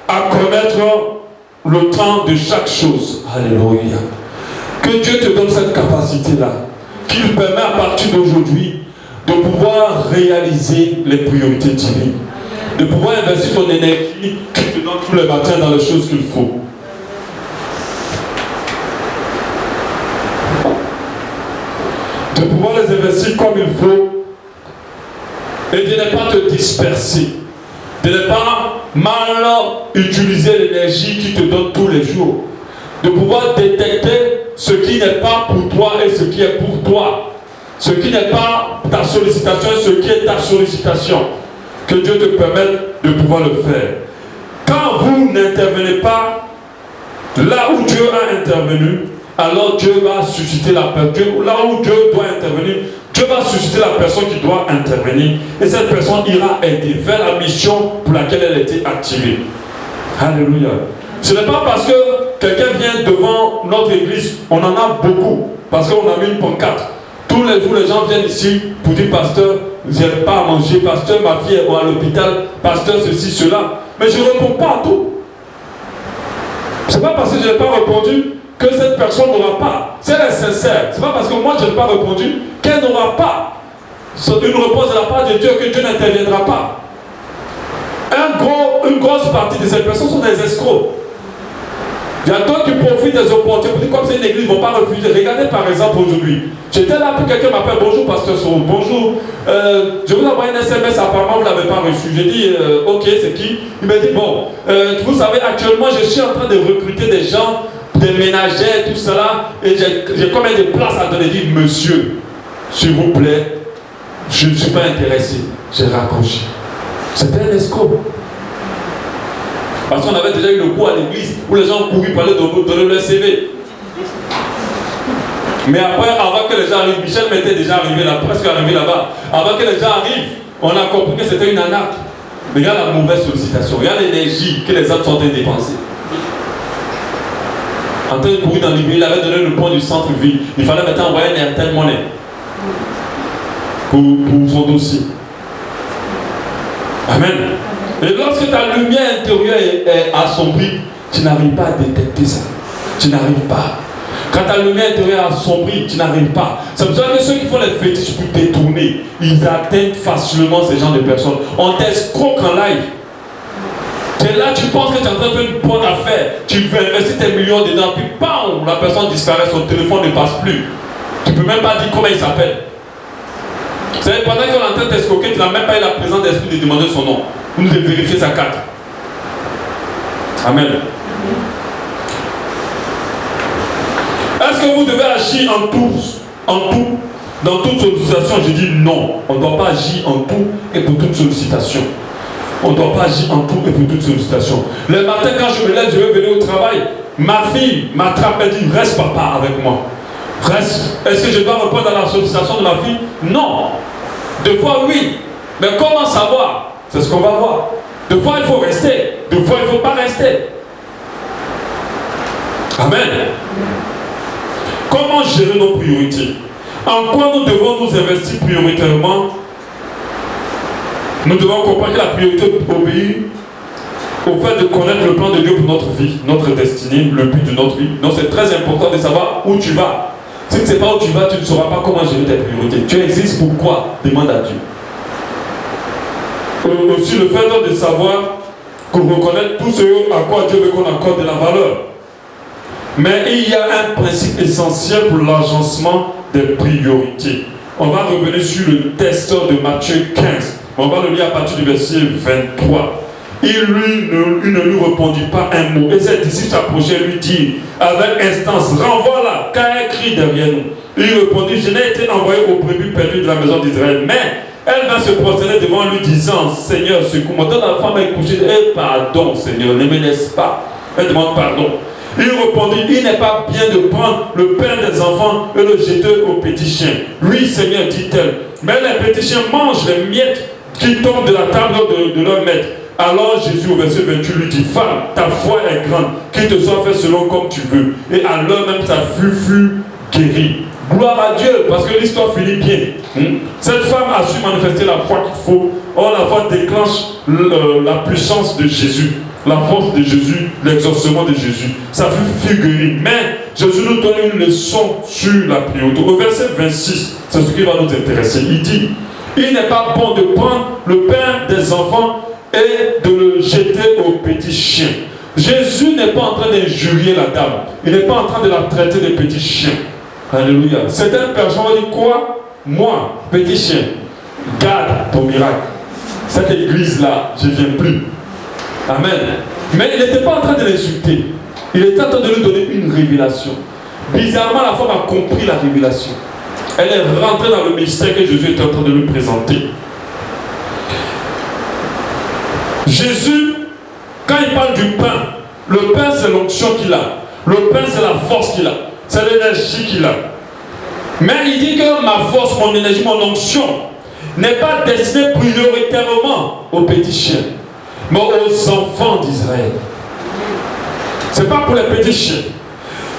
à connaître le temps de chaque chose. Alléluia. Que Dieu te donne cette capacité-là, qu'il permet à partir d'aujourd'hui de pouvoir réaliser les priorités divines, de pouvoir investir ton énergie qui te donne tous les matins dans les choses qu'il faut. De pouvoir les investir comme il faut et de ne pas te disperser, de ne pas mal utiliser l'énergie qui te donne tous les jours, de pouvoir détecter ce qui n'est pas pour toi et ce qui est pour toi. Ce qui n'est pas ta sollicitation et ce qui est ta sollicitation. Que Dieu te permette de pouvoir le faire. Quand vous n'intervenez pas là où Dieu a intervenu, alors Dieu va susciter la personne. Là où Dieu doit intervenir, Dieu va susciter la personne qui doit intervenir. Et cette personne ira aider vers la mission pour laquelle elle a été activée. Alléluia. Ce n'est pas parce que quelqu'un vient devant notre église, on en a beaucoup, parce qu'on a mis une pancarte. Tous les jours, les gens viennent ici pour dire, pasteur, vous n'avez pas à manger, pasteur, ma fille est à l'hôpital, pasteur, ceci, cela. Mais je ne réponds pas à tout. Ce n'est pas parce que je n'ai pas répondu que cette personne n'aura pas. Si elle est sincère, ce n'est pas parce que moi je n'ai pas répondu qu'elle n'aura pas une réponse de la part de Dieu, que Dieu n'interviendra pas. Une grosse partie de ces personnes sont des escrocs. Il y a d'autres qui profitent des opportunités. Comme c'est une église, ils ne vont pas refuser. Regardez par exemple aujourd'hui. J'étais là pour quelqu'un m'appelle, bonjour pasteur Soro, bonjour. Je vous envoie un SMS, apparemment vous ne l'avez pas reçu. J'ai dit, ok, c'est qui? Il m'a dit, bon, vous savez, actuellement je suis en train de recruter des gens, des ménagères, tout cela, et j'ai combien de places à donner? Il dit, monsieur, s'il vous plaît, Je ne suis pas intéressé. J'ai raccroché. C'était un escroc. Parce qu'on avait déjà eu le coup à l'église où les gens couraient pour aller donner leur CV. Mais après, avant que les gens arrivent, Michel m'était déjà arrivé là, presque arrivé là-bas. Avant que les gens arrivent, on a compris que c'était une arnaque. Mais regarde la mauvaise sollicitation, regarde l'énergie que les hommes sont en train de dépenser. En train de courir dans l'église, il avait donné le point du centre-ville. Il fallait maintenant envoyer une certaine monnaie pour son dossier. Amen. Et lorsque ta lumière intérieure est assombrie, tu n'arrives pas à détecter ça. Tu n'arrives pas. Quand ta lumière intérieure est assombrie, tu n'arrives pas. C'est pour ça que ceux qui font les fétiches pour détourner, ils atteignent facilement ces genres de personnes. On t'escroque en live. Tu es là, tu penses que tu es en train de faire une bonne affaire. Tu veux investir tes millions dedans, puis bam, la personne disparaît, son téléphone ne passe plus. Tu ne peux même pas dire comment il s'appelle. Vous savez, pendant qu'on est en train de t'escroquer, tu n'as même pas eu la présence d'esprit de demander son nom. Ou de vérifier sa carte. Amen. Est-ce que vous devez agir dans toute sollicitation? Je dis non. On ne doit pas agir en tout et pour toute sollicitation. On ne doit pas agir en tout et pour toute sollicitation. Le matin, quand je me lève, je vais venir au travail. Ma fille m'attrape et dit, reste papa avec moi. Reste. Est-ce que je dois répondre à la sollicitation de ma fille? Non. Deux fois, oui. Mais comment savoir? C'est ce qu'on va voir. Deux fois, il faut rester. Deux fois, il ne faut pas rester. Amen. Comment gérer nos priorités? En quoi nous devons nous investir prioritairement? Nous devons comprendre que la priorité obéit au fait de connaître le plan de Dieu pour notre vie, notre destinée, le but de notre vie. Donc c'est très important de savoir où tu vas. Si tu ne sais pas où tu vas, tu ne sauras pas comment gérer tes priorités. Tu existes pourquoi? Demande à Dieu. Aussi le fait de savoir qu'on reconnaît tout ce à quoi Dieu veut qu'on accorde de la valeur. Mais il y a un principe essentiel pour l'agencement des priorités. On va revenir sur le texte de Matthieu 15. On va le lire à partir du verset 23. Il ne lui répondit pas un mot. Et ses disciples s'approchaient et lui dirent avec instance, renvoie-la, car elle crie derrière nous. Il répondit, je n'ai été envoyé aux brebis perdues de la maison d'Israël. Mais elle va se prosterner devant lui disant, Seigneur, secours-moi. Quand la femme est couchée, elle pardon, Seigneur, ne me laisse pas. Elle demande pardon. Il répondit, il n'est pas bien de prendre le pain des enfants et le jeter aux petits chiens. Oui, Seigneur, dit-elle, mais les petits chiens mangent les miettes qui tombent de la table de leur maître. Alors Jésus au verset 28 lui dit, femme, ta foi est grande, qu'il te soit fait selon comme tu veux. Et à l'heure même sa fut guérie. Gloire à Dieu, parce que l'histoire finit bien. Cette femme a su manifester la foi qu'il faut. Or la foi déclenche la puissance de Jésus, la force de Jésus, l'exaucement de Jésus. Ça fut guéri. Mais Jésus nous donne une leçon sur la priorité. Au verset 26, c'est ce qui va nous intéresser. Il dit, il n'est pas bon de prendre le pain des enfants et de le jeter aux petits chiens. Jésus n'est pas en train d'injurier la dame. Il n'est pas en train de la traiter de petits chiens. Alléluia. Certaines personnes ont dit quoi? Moi, petit chien, garde ton miracle. Cette église-là, je ne viens plus. Amen. Mais il n'était pas en train de l'insulter. Il était en train de lui donner une révélation. Bizarrement, la femme a compris la révélation. Elle est rentrée dans le mystère que Jésus était en train de lui présenter. Jésus, quand il parle du pain, le pain c'est l'onction qu'il a. Le pain c'est la force qu'il a. C'est l'énergie qu'il a. Mais il dit que ma force, mon énergie, mon onction n'est pas destinée prioritairement aux petits chiens, mais aux enfants d'Israël. Ce n'est pas pour les petits chiens.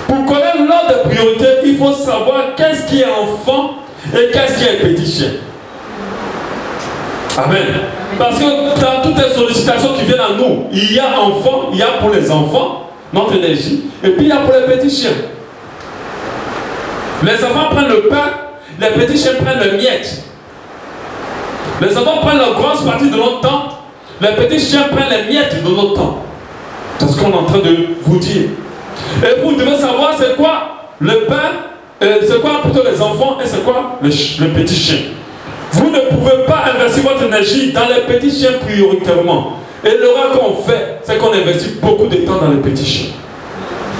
Pour connaître l'ordre de priorité, il faut savoir qu'est-ce qui est enfant et qu'est-ce qui est petit chien. Amen. Parce que dans toutes les sollicitations qui viennent à nous, il y a enfants, il y a pour les enfants, notre énergie, et puis il y a pour les petits chiens. Les enfants prennent le pain, les petits chiens prennent les miettes. Les enfants prennent la grosse partie de notre temps, les petits chiens prennent les miettes de notre temps. C'est ce qu'on est en train de vous dire. Et vous devez savoir c'est quoi le pain, c'est quoi plutôt les enfants et c'est quoi les petits chiens. Vous ne pouvez pas investir votre énergie dans les petits chiens prioritairement. Et l'erreur qu'on fait, c'est qu'on investit beaucoup de temps dans les petits chiens.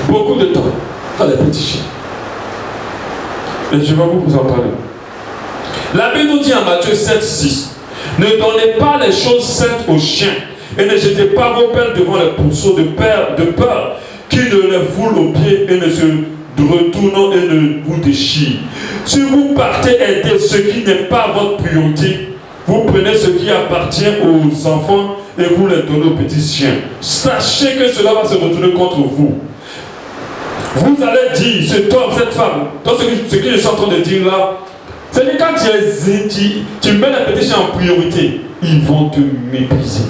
Beaucoup de temps dans les petits chiens. Et je vais vous en parler. La Bible nous dit en Matthieu 7, 6, ne donnez pas les choses saintes aux chiens et ne jetez pas vos pelles devant les pourceaux de peur qui ne les foulent aux pieds et ne se retournent et ne vous déchirent. Si vous partez aider ce qui n'est pas votre priorité, vous prenez ce qui appartient aux enfants et vous les donnez aux petits chiens. Sachez que cela va se retourner contre vous. Vous allez dire, cet homme, cette femme, dans ce que je suis en train de dire là, c'est que quand tu mets les petits chiens en priorité, ils vont te mépriser.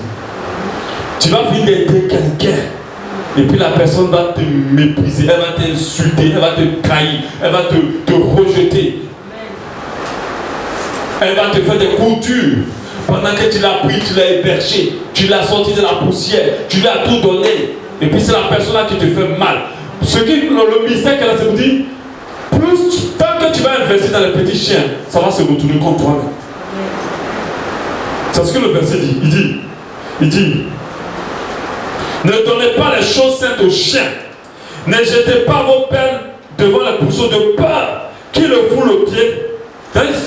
Tu vas venir aider quelqu'un, et puis la personne va te mépriser, elle va t'insulter, elle va te trahir, elle va te rejeter. Elle va te faire des coups durs. Pendant que tu l'as pris, tu l'as hébergé, tu l'as sorti de la poussière, tu lui as tout donné. Et puis c'est la personne là qui te fait mal. Le mystère qu'elle a, c'est de dire, tant que tu vas investir dans les petits chiens, ça va se retourner contre toi. C'est ce que le verset dit. Il dit, ne donnez pas les choses saintes aux chiens. Ne jetez pas vos pelles devant les pourceaux de peur qui le foulent aux pieds.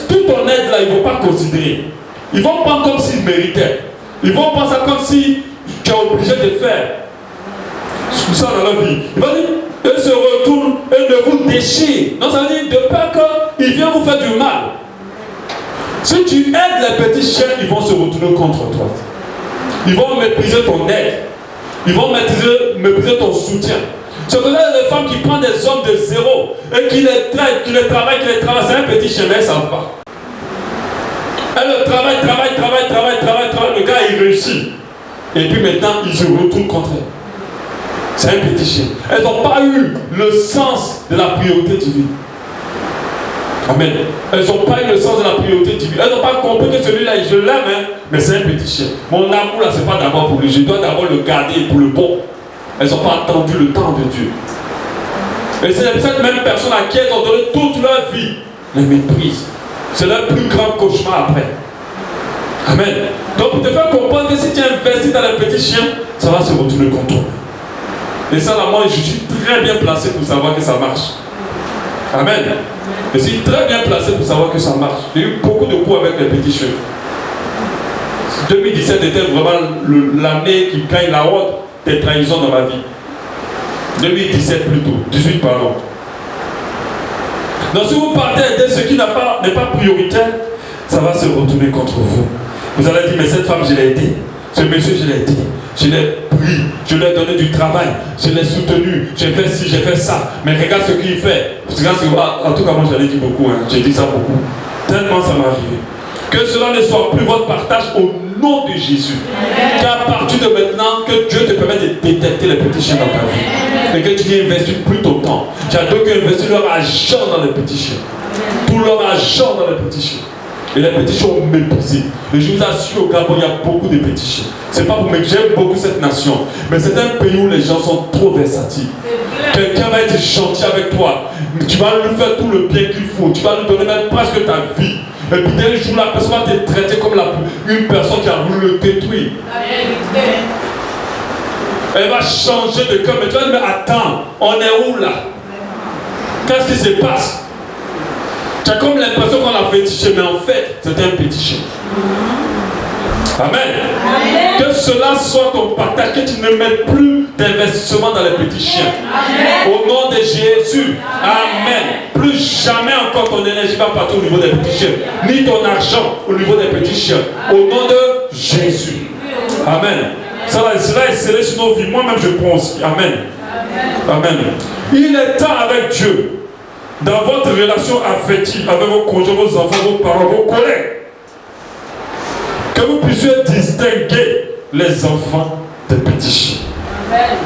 Tout ton aide là, ils ne vont pas considérer. Ils vont prendre comme s'ils méritaient. Ils vont penser comme si tu es obligé de faire ça dans leur vie. Ils vont dire, ils se retournent et ne vous déchirent. Non, ça veut dire de peur qu'ils viennent vous faire du mal. Si tu aides les petits chiens, ils vont se retourner contre toi. Ils vont mépriser ton aide. Ils vont mépriser ton soutien. C'est que là, les femmes qui prennent des hommes de zéro et qui les traitent, qui les travaillent, c'est un petit chien, mais elles ne savent pas. Elles travaillent, le gars il réussit. Et puis maintenant, il se retourne contre elles. C'est un petit chien. Elles n'ont pas eu le sens de la priorité divine. Amen. Elles n'ont pas eu le sens de la priorité divine. Elles n'ont pas compris que celui-là, je l'aime, hein, mais c'est un petit chien. Mon amour là, ce n'est pas d'abord pour lui. Je dois d'abord le garder pour le bon. Elles n'ont pas attendu le temps de Dieu. Et c'est cette même personne à qui elles ont donné toute leur vie, les méprise. C'est leur plus grand cauchemar après. Amen. Donc pour te faire comprendre que si tu investis dans les petits chiens, ça va se retourner contre toi. Et ça là, moi je suis très bien placé pour savoir que ça marche. Amen. Je suis très bien placé pour savoir que ça marche. J'ai eu beaucoup de coups avec les petits chiens. 2017 était vraiment l'année qui gagne la route des trahisons dans ma vie. 2017 plutôt, 18 pardon. Donc si vous partez aider ce qui n'est pas prioritaire, ça va se retourner contre vous. Vous allez dire, mais cette femme, je l'ai aidée. Ce monsieur, je l'ai aidé. Je l'ai pris, je lui ai donné du travail, je l'ai soutenu, j'ai fait ci, j'ai fait ça. Mais regarde ce qu'il fait. En tout cas, moi j'en ai dit beaucoup, hein. J'ai dit ça beaucoup. Tellement ça m'est arrivé. Que cela ne soit plus votre partage au nom de Jésus. Qu'à partir de maintenant, que Dieu te permette de détecter les petits chiens dans ta vie. Et que tu y investis plus ton temps. J'adore qu'ils investissent leur argent dans les petits chiens. Tout leur argent dans les petits chiens. Et les petits chiens ont méprisé. Et je vous assure, au Gabon, il y a beaucoup de petits chiens. C'est pas pour moi que j'aime beaucoup cette nation. Mais c'est un pays où les gens sont trop versatiles. Quelqu'un va être gentil avec toi. Tu vas lui faire tout le bien qu'il faut. Tu vas lui donner même presque ta vie. Et puis dès le jour, la personne va te traiter comme une personne qui a voulu le détruire. Elle va changer de cœur. Mais tu vas dire, mais attends, on est où là? Qu'est-ce qui se passe? Tu as comme l'impression qu'on a fétiché, mais en fait, c'est un petit chien. Amen. Amen. Que cela soit ton partage, que tu ne mettes plus d'investissement dans les petits chiens. Amen. Au nom de Jésus. Amen. Plus jamais encore ton énergie va partir au niveau des petits chiens, ni ton argent au niveau des petits chiens. Au nom de Jésus. Amen. Cela est scellé sur nos vies. Moi-même, je prends aussi. Amen. Amen. Il est temps avec Dieu, dans votre relation affective avec vos conjoints, vos enfants, vos parents, vos collègues, que vous puissiez distinguer les enfants des petits chiens. Amen.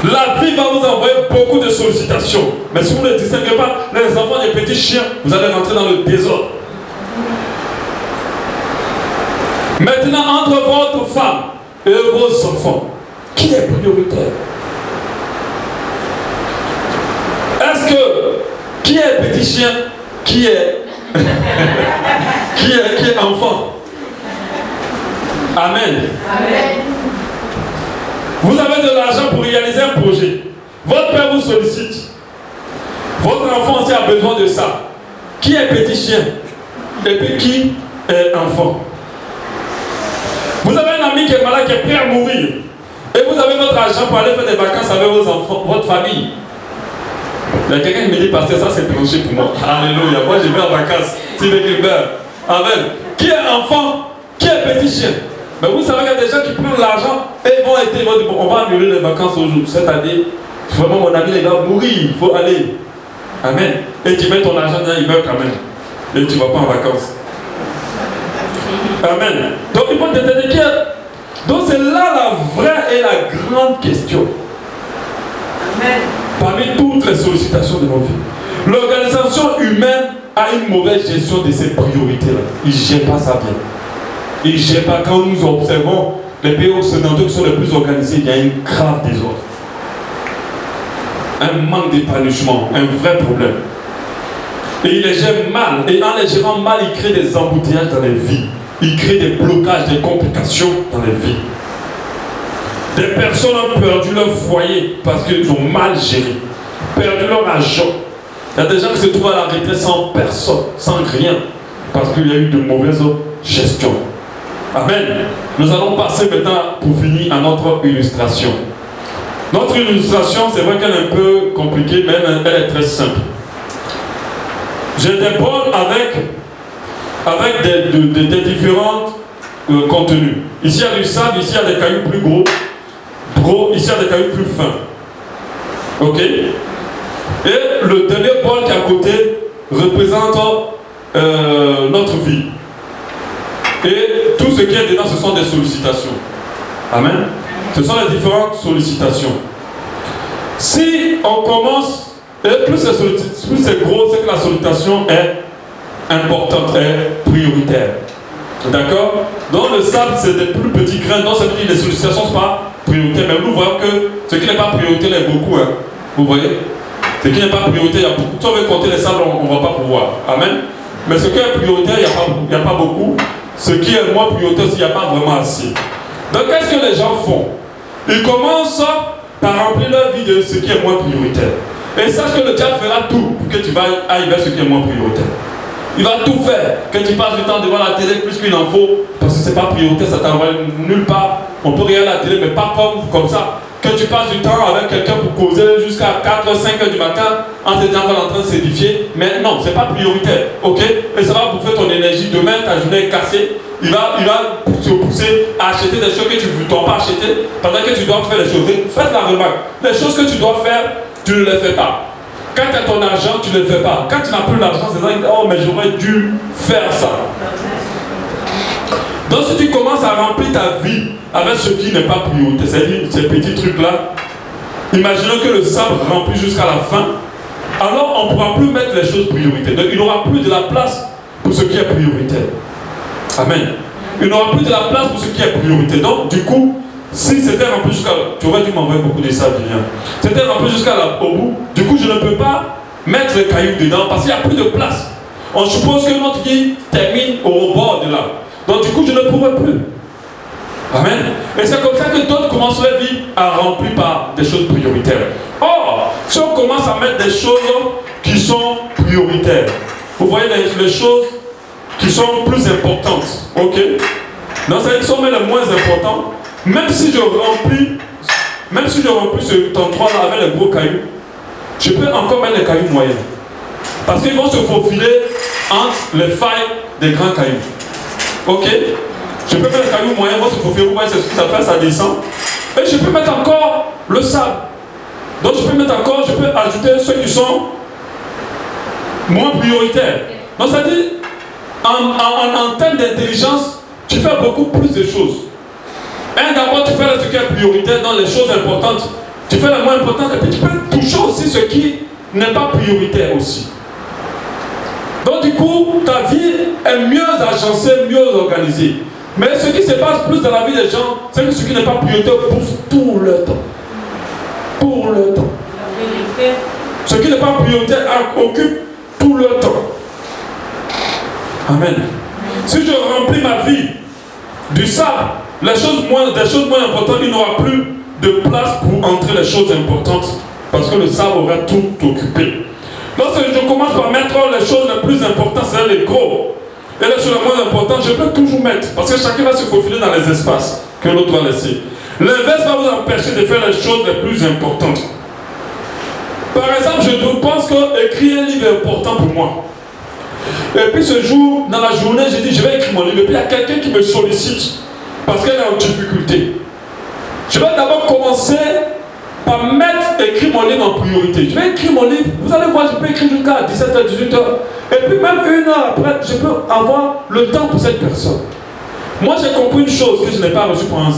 La vie va vous envoyer beaucoup de sollicitations. Mais si vous ne distinguez pas les enfants des petits chiens, vous allez rentrer dans le désordre. Maintenant, entre votre femme et vos enfants, qui est prioritaire? Est-ce que qui est petit chien? Qui est qui est enfant? Amen. Amen. Vous avez de l'argent pour réaliser un projet. Votre père vous sollicite. Votre enfant aussi a besoin de ça. Qui est petit chien? et puis qui est enfant. Vous avez un ami qui est malade, qui est prêt à mourir. Et vous avez votre argent pour aller faire des vacances avec vos enfants, votre famille. Il y a quelqu'un qui me dit, pasteur, ça c'est tranché pour moi. Alléluia. Moi je vais en vacances. Si le meurt. Amen. Qui est enfant? Qui est petit chien? Mais vous savez qu'il y a des gens qui prennent l'argent et ils vont dire, bon, on va annuler les vacances aujourd'hui. Cette année, vraiment mon ami il va mourir. Il faut aller. Amen. Et tu mets ton argent dedans, il meurt quand même. Et tu ne vas pas en vacances. Amen. Donc il faut te dédiquer. Donc c'est là la vraie et la grande question. Amen. Parmi toutes les sollicitations de nos vies, l'organisation humaine a une mauvaise gestion de ses priorités-là. Il ne gère pas ça bien. Il ne gère pas. Quand nous observons les pays occidentaux qui sont les plus organisés, il y a une grave désordre. Un manque d'épanouissement, un vrai problème. Et il les gère mal. Et en les gérant mal, il crée des embouteillages dans les vies. Il crée des blocages, des complications dans les vies. Des personnes ont perdu leur foyer parce qu'ils ont mal géré, perdu leur argent. Il y a des gens qui se trouvent à la retraite sans personne, sans rien, parce qu'il y a eu de mauvaises gestions. Amen. Nous allons passer maintenant, pour finir, à notre illustration. Notre illustration, c'est vrai qu'elle est un peu compliquée, mais elle est très simple. J'ai des bols avec des différents contenus. Ici, il y a du sable, ici, il y a des cailloux plus gros, ici, il y a des cailloux plus fins. Ok? Et le dernier bol qui est à côté représente notre vie. Et tout ce qui est dedans, ce sont des sollicitations. Amen. Ce sont les différentes sollicitations. Si on commence, et plus c'est gros, c'est que la sollicitation est importante, est prioritaire. D'accord? Donc le sable, c'est des plus petits grains. Donc ça veut dire que les sollicitations ne sont pas prioritaires. Mais nous voyons que ce qui n'est pas prioritaire est beaucoup. Hein. Vous voyez? Ce qui n'est pas prioritaire, il y a beaucoup. Si on veut compter les sables, on ne va pas pouvoir. Amen. Mais ce qui est prioritaire, il n'y a pas beaucoup. Ce qui est moins prioritaire, il n'y a pas vraiment assez. Donc qu'est-ce que les gens font? Ils commencent par remplir leur vie de ce qui est moins prioritaire. Et sache que le diable fera tout pour que tu vas aller vers ce qui est moins prioritaire. Il va tout faire, que tu passes du temps devant la télé plus qu'il en faut, parce que ce n'est pas prioritaire, ça t'envoie nulle part. On peut regarder la télé, mais pas comme ça. Que tu passes du temps avec quelqu'un pour causer jusqu'à 4, 5 heures du matin, en te disant qu'on est en train de s'édifier. Mais non, ce n'est pas prioritaire, ok? Et ça va bouffer ton énergie. Demain, ta journée est cassée. Il va te pousser à acheter des choses que tu ne dois pas acheter, pendant que tu dois faire les choses. Faites la remarque. Les choses que tu dois faire, tu ne les fais pas. Quand tu as ton argent, tu ne le fais pas. Quand tu n'as plus l'argent, c'est ça, oh, mais j'aurais dû faire ça. Donc, si tu commences à remplir ta vie avec ce qui n'est pas priorité, c'est-à-dire ces petits trucs-là, imaginons que le sable remplit jusqu'à la fin, alors on ne pourra plus mettre les choses prioritaires. Donc, il n'y aura plus de la place pour ce qui est prioritaire. Amen. Il n'y aura plus de la place pour ce qui est priorité. Donc, du coup, si c'était rempli jusqu'à... Tu aurais dû m'envoyer beaucoup de sable, Vivian. C'était rempli au bout. Du coup, je ne peux pas mettre les cailloux dedans parce qu'il n'y a plus de place. On suppose que notre vie termine au bord de là. Donc, du coup, je ne pourrai plus. Amen. Et c'est comme ça que d'autres commencent leur vie à remplir par des choses prioritaires. Or, si on commence à mettre des choses qui sont prioritaires, vous voyez les choses qui sont plus importantes. Ok? Donc, c'est-à-dire qui sont les moins importants. Même si je remplis ce endroit-là avec les gros cailloux, je peux encore mettre les cailloux moyens. Parce qu'ils vont se faufiler entre les failles des grands cailloux. Ok? Je peux mettre les cailloux moyens, ils vont se faufiler, vous voyez ce que ça fait, ça descend. Et je peux mettre encore le sable. Donc je peux ajouter ceux qui sont moins prioritaires. Donc ça dit, en termes d'intelligence, tu fais beaucoup plus de choses. D'abord, tu fais ce qui est prioritaire dans les choses importantes. Tu fais les moins importantes et puis tu peux toucher aussi ce qui n'est pas prioritaire aussi. Donc du coup, ta vie est mieux agencée, mieux organisée. Mais ce qui se passe plus dans la vie des gens, c'est que ce qui n'est pas prioritaire bouffe tout le temps. Pour le temps. Ce qui n'est pas prioritaire occupe tout le temps. Amen. Si je remplis ma vie du sable, des choses moins importantes, il n'y aura plus de place pour entrer les choses importantes parce que le sable aura tout occupé. Lorsque je commence par mettre les choses les plus importantes, c'est les gros. Et les choses les moins importantes, je peux toujours mettre. Parce que chacun va se faufiler dans les espaces que l'autre va laisser. L'inverse va vous empêcher de faire les choses les plus importantes. Par exemple, je pense qu'écrire un livre est important pour moi. Et puis ce jour, dans la journée, j'ai dit, je vais écrire mon livre. Et puis il y a quelqu'un qui me sollicite parce qu'elle est en difficulté. Je vais d'abord commencer par écrire mon livre en priorité. Je vais écrire mon livre. Vous allez voir, je peux écrire jusqu'à 17h, 18h. Et puis même 1 heure après, je peux avoir le temps pour cette personne. Moi, j'ai compris une chose que je n'ai pas reçue pour un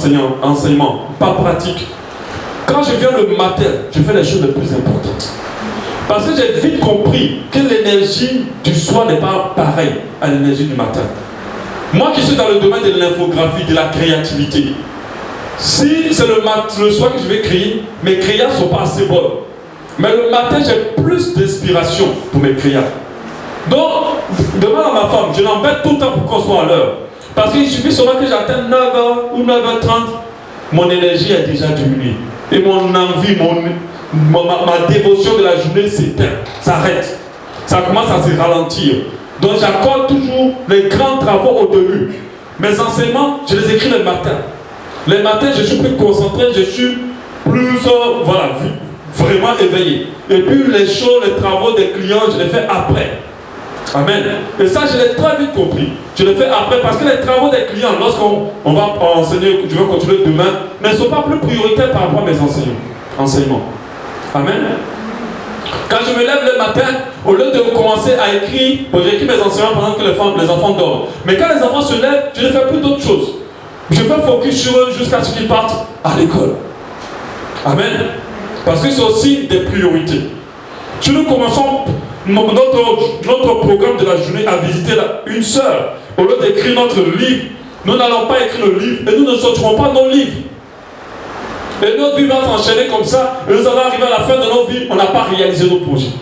enseignement, pas pratique. Quand je viens le matin, je fais les choses les plus importantes. Parce que j'ai vite compris que l'énergie du soir n'est pas pareille à l'énergie du matin. Moi qui suis dans le domaine de l'infographie, de la créativité, si c'est le soir que je vais créer, mes créas ne sont pas assez bonnes. Mais le matin, j'ai plus d'inspiration pour mes créas. Donc, demande à ma femme, je l'embête tout le temps pour qu'on soit à l'heure. Parce qu'il suffit seulement que j'atteigne 9h ou 9h30, mon énergie est déjà diminuée. Et mon envie, ma dévotion de la journée s'éteint, s'arrête. Ça commence à se ralentir. Donc j'accorde toujours les grands travaux au début. Mes enseignements, je les écris le matin. Les matins, je suis plus concentré, je suis plus vraiment éveillé. Et puis les choses, les travaux des clients, je les fais après. Amen. Et ça, je l'ai très vite compris. Je le fais après parce que les travaux des clients, lorsqu'on va enseigner, je vais continuer demain, ne sont pas plus prioritaires par rapport à mes enseignements. Amen. Quand je me lève le matin, au lieu de commencer à écrire, j'écris mes enseignements pendant que les enfants dorment. Mais quand les enfants se lèvent, je ne fais plus d'autres choses. Je fais focus sur eux jusqu'à ce qu'ils partent à l'école. Amen. Parce que c'est aussi des priorités. Si nous commençons notre programme de la journée à visiter une sœur, au lieu d'écrire notre livre, nous n'allons pas écrire le livre et nous ne sortirons pas nos livres. Et notre vie va s'enchaîner comme ça, et nous allons arriver à la fin de nos vies, on n'a pas réalisé nos projets.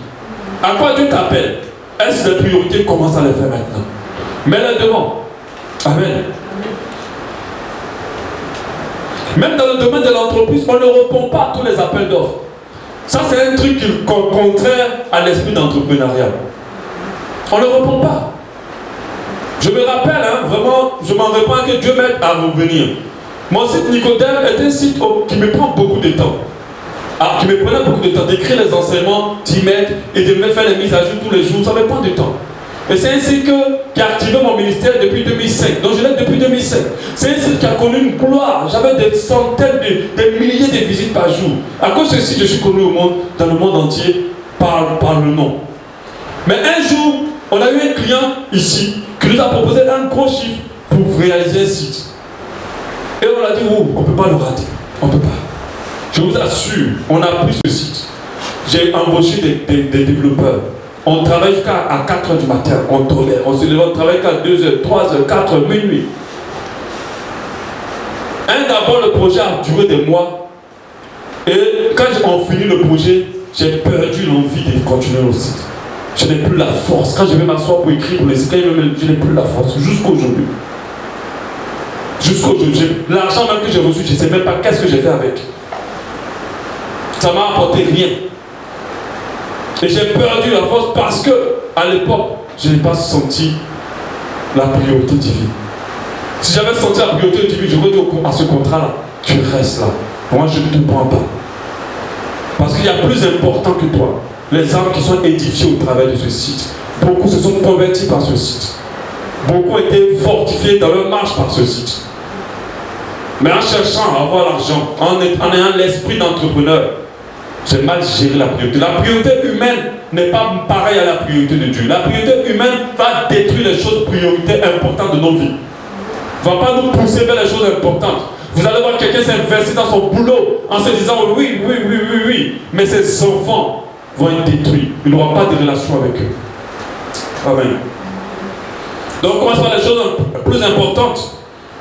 À quoi Dieu t'appelle? Est-ce des priorités? Commence à les faire maintenant. Mets-les devant. Amen. Même dans le domaine de l'entreprise, on ne répond pas à tous les appels d'offres. Ça, c'est un truc qui est contraire à l'esprit d'entrepreneuriat. On ne répond pas. Je me rappelle, vraiment, je m'en répands que Dieu m'aide à revenir. Mon site Nicodème est un site qui me prend beaucoup de temps. Qui me prenait beaucoup de temps d'écrire les enseignements, d'y mettre et de me faire les mises à jour tous les jours. Ça me prend du temps. Et c'est un site qui a activé mon ministère depuis 2005. Donc je l'ai depuis 2005. C'est un site qui a connu une gloire. J'avais des centaines, des milliers de visites par jour. À cause de ce site, je suis connu dans le monde entier par le nom. Mais un jour, on a eu un client ici qui nous a proposé un gros chiffre pour réaliser un site. Et on a dit, oh, on ne peut pas le rater. On ne peut pas. Je vous assure, on a pris ce site. J'ai embauché des développeurs. On travaille jusqu'à 4h du matin. On tournait. On se levait, on travaille jusqu'à 2h, 3h, 4h, minuit. D'abord, le projet a duré des mois. Et quand on finit le projet, j'ai perdu l'envie de continuer le site. Je n'ai plus la force. Quand je vais m'asseoir pour écrire, pour les écrire, je n'ai plus la force. Jusqu'aujourd'hui. L'argent même que j'ai reçu, je ne sais même pas qu'est-ce que j'ai fait avec. Ça m'a apporté rien. Et j'ai perdu la force parce que, à l'époque, je n'ai pas senti la priorité divine. Si j'avais senti la priorité divine, j'aurais dit à ce contrat-là, tu restes là. Moi, je ne te prends pas. Parce qu'il y a plus important que toi. Les âmes qui sont édifiées au travers de ce site. Beaucoup se sont convertis par ce site. Beaucoup ont été fortifiés dans leur marche par ce site. Mais en cherchant à avoir l'argent, en ayant l'esprit d'entrepreneur, j'ai mal géré la priorité. La priorité humaine n'est pas pareille à la priorité de Dieu. La priorité humaine va détruire les choses prioritaires importantes de nos vies. Ne va pas nous pousser vers les choses importantes. Vous allez voir quelqu'un s'investir dans son boulot en se disant oui. Mais ses enfants vont être détruits. Il n'aura pas de relation avec eux. Amen. Donc on commence par les choses plus importantes.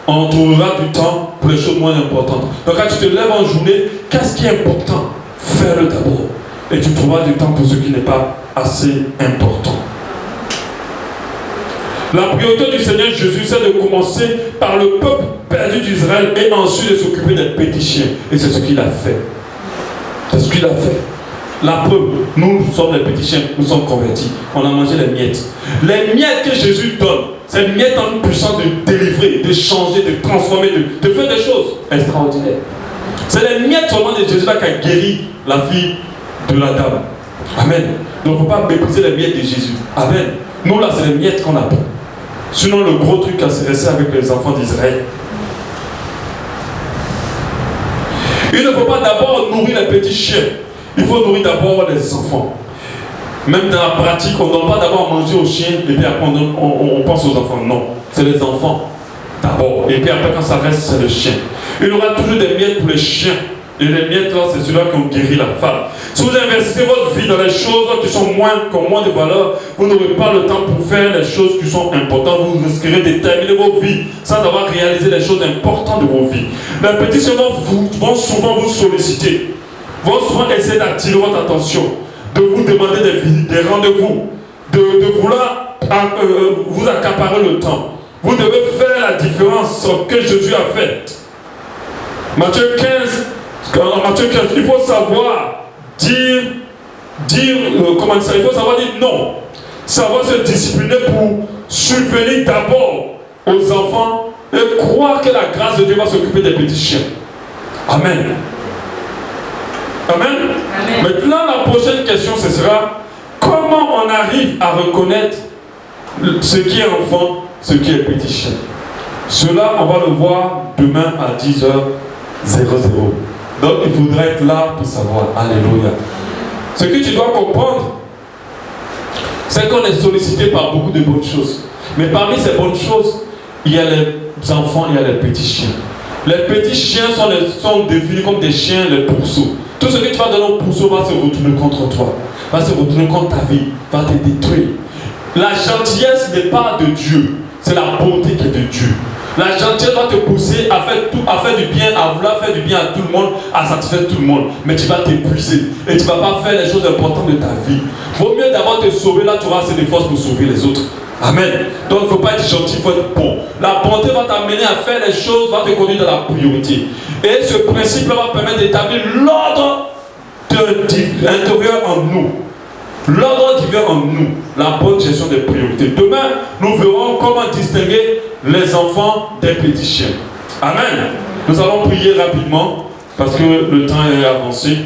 On trouvera du temps pour les choses moins importantes. Donc quand tu te lèves en journée, qu'est-ce qui est important? Fais-le d'abord. Et tu trouveras du temps pour ce qui n'est pas assez important. La priorité du Seigneur Jésus, c'est de commencer par le peuple perdu d'Israël et ensuite de s'occuper des petits chiens. Et c'est ce qu'il a fait. C'est ce qu'il a fait. La preuve, nous sommes les petits chiens, nous sommes convertis. On a mangé les miettes. Les miettes que Jésus donne, Ces miettes ont une puissance de délivrer, de changer, de transformer, de faire des choses extraordinaires. C'est les miettes seulement de Jésus là qui a guéri la fille de la dame. Amen. Donc il ne faut pas mépriser les miettes de Jésus. Amen. Nous là, c'est les miettes qu'on a pris. Sinon, le gros truc à se rester avec les enfants d'Israël. Il ne faut pas d'abord nourrir les petits chiens. Il faut nourrir d'abord les enfants. Même dans la pratique, on ne donne pas d'abord manger aux chiens et puis après on pense aux enfants. Non, c'est les enfants d'abord. Et puis après, quand ça reste, c'est le chien. Il y aura toujours des miettes pour les chiens. Et les miettes, là, c'est ceux-là qui ont guéri la femme. Si vous investissez votre vie dans les choses qui sont moins de valeur, vous n'aurez pas le temps pour faire les choses qui sont importantes. Vous risquerez de terminer vos vies sans avoir réalisé les choses importantes de vos vies. Les petits chiens vont souvent vous solliciter, vont souvent essayer d'attirer votre attention, de vous demander des visites, des rendez-vous, de vouloir vous accaparer le temps. Vous devez faire la différence sur ce que Jésus a fait. Matthieu 15, il faut savoir comment ça, il faut savoir dire non. Savoir se discipliner pour subvenir d'abord aux enfants et croire que la grâce de Dieu va s'occuper des petits chiens. Amen. Amen. Amen. Maintenant, la prochaine question, ce sera comment on arrive à reconnaître ce qui est enfant, ce qui est petit chien. Cela, on va le voir demain à 10h00. Donc, il faudra être là pour savoir. Alléluia. Ce que tu dois comprendre, c'est qu'on est sollicité par beaucoup de bonnes choses. Mais parmi ces bonnes choses, il y a les enfants, il y a les petits chiens. Les petits chiens sont définis comme des chiens, les pourceaux. Tout ce que tu vas donner au pourceau va se retourner contre toi, va se retourner contre ta vie, va te détruire. La gentillesse n'est pas de Dieu, c'est la bonté qui est de Dieu. La gentillesse va te pousser à faire du bien, à vouloir faire du bien à tout le monde, à satisfaire tout le monde. Mais tu vas t'épuiser et tu ne vas pas faire les choses importantes de ta vie. Vaut mieux d'abord te sauver, là tu auras assez de force pour sauver les autres. Amen. Donc il ne faut pas être gentil, il faut être bon. La bonté va t'amener à faire les choses, va te conduire dans la priorité. Et ce principe-là va permettre d'établir l'ordre intérieur en nous. L'ordre divin en nous, la bonne gestion des priorités. Demain, nous verrons comment distinguer les enfants des petits chiens. Amen. Nous allons prier rapidement parce que le temps est avancé.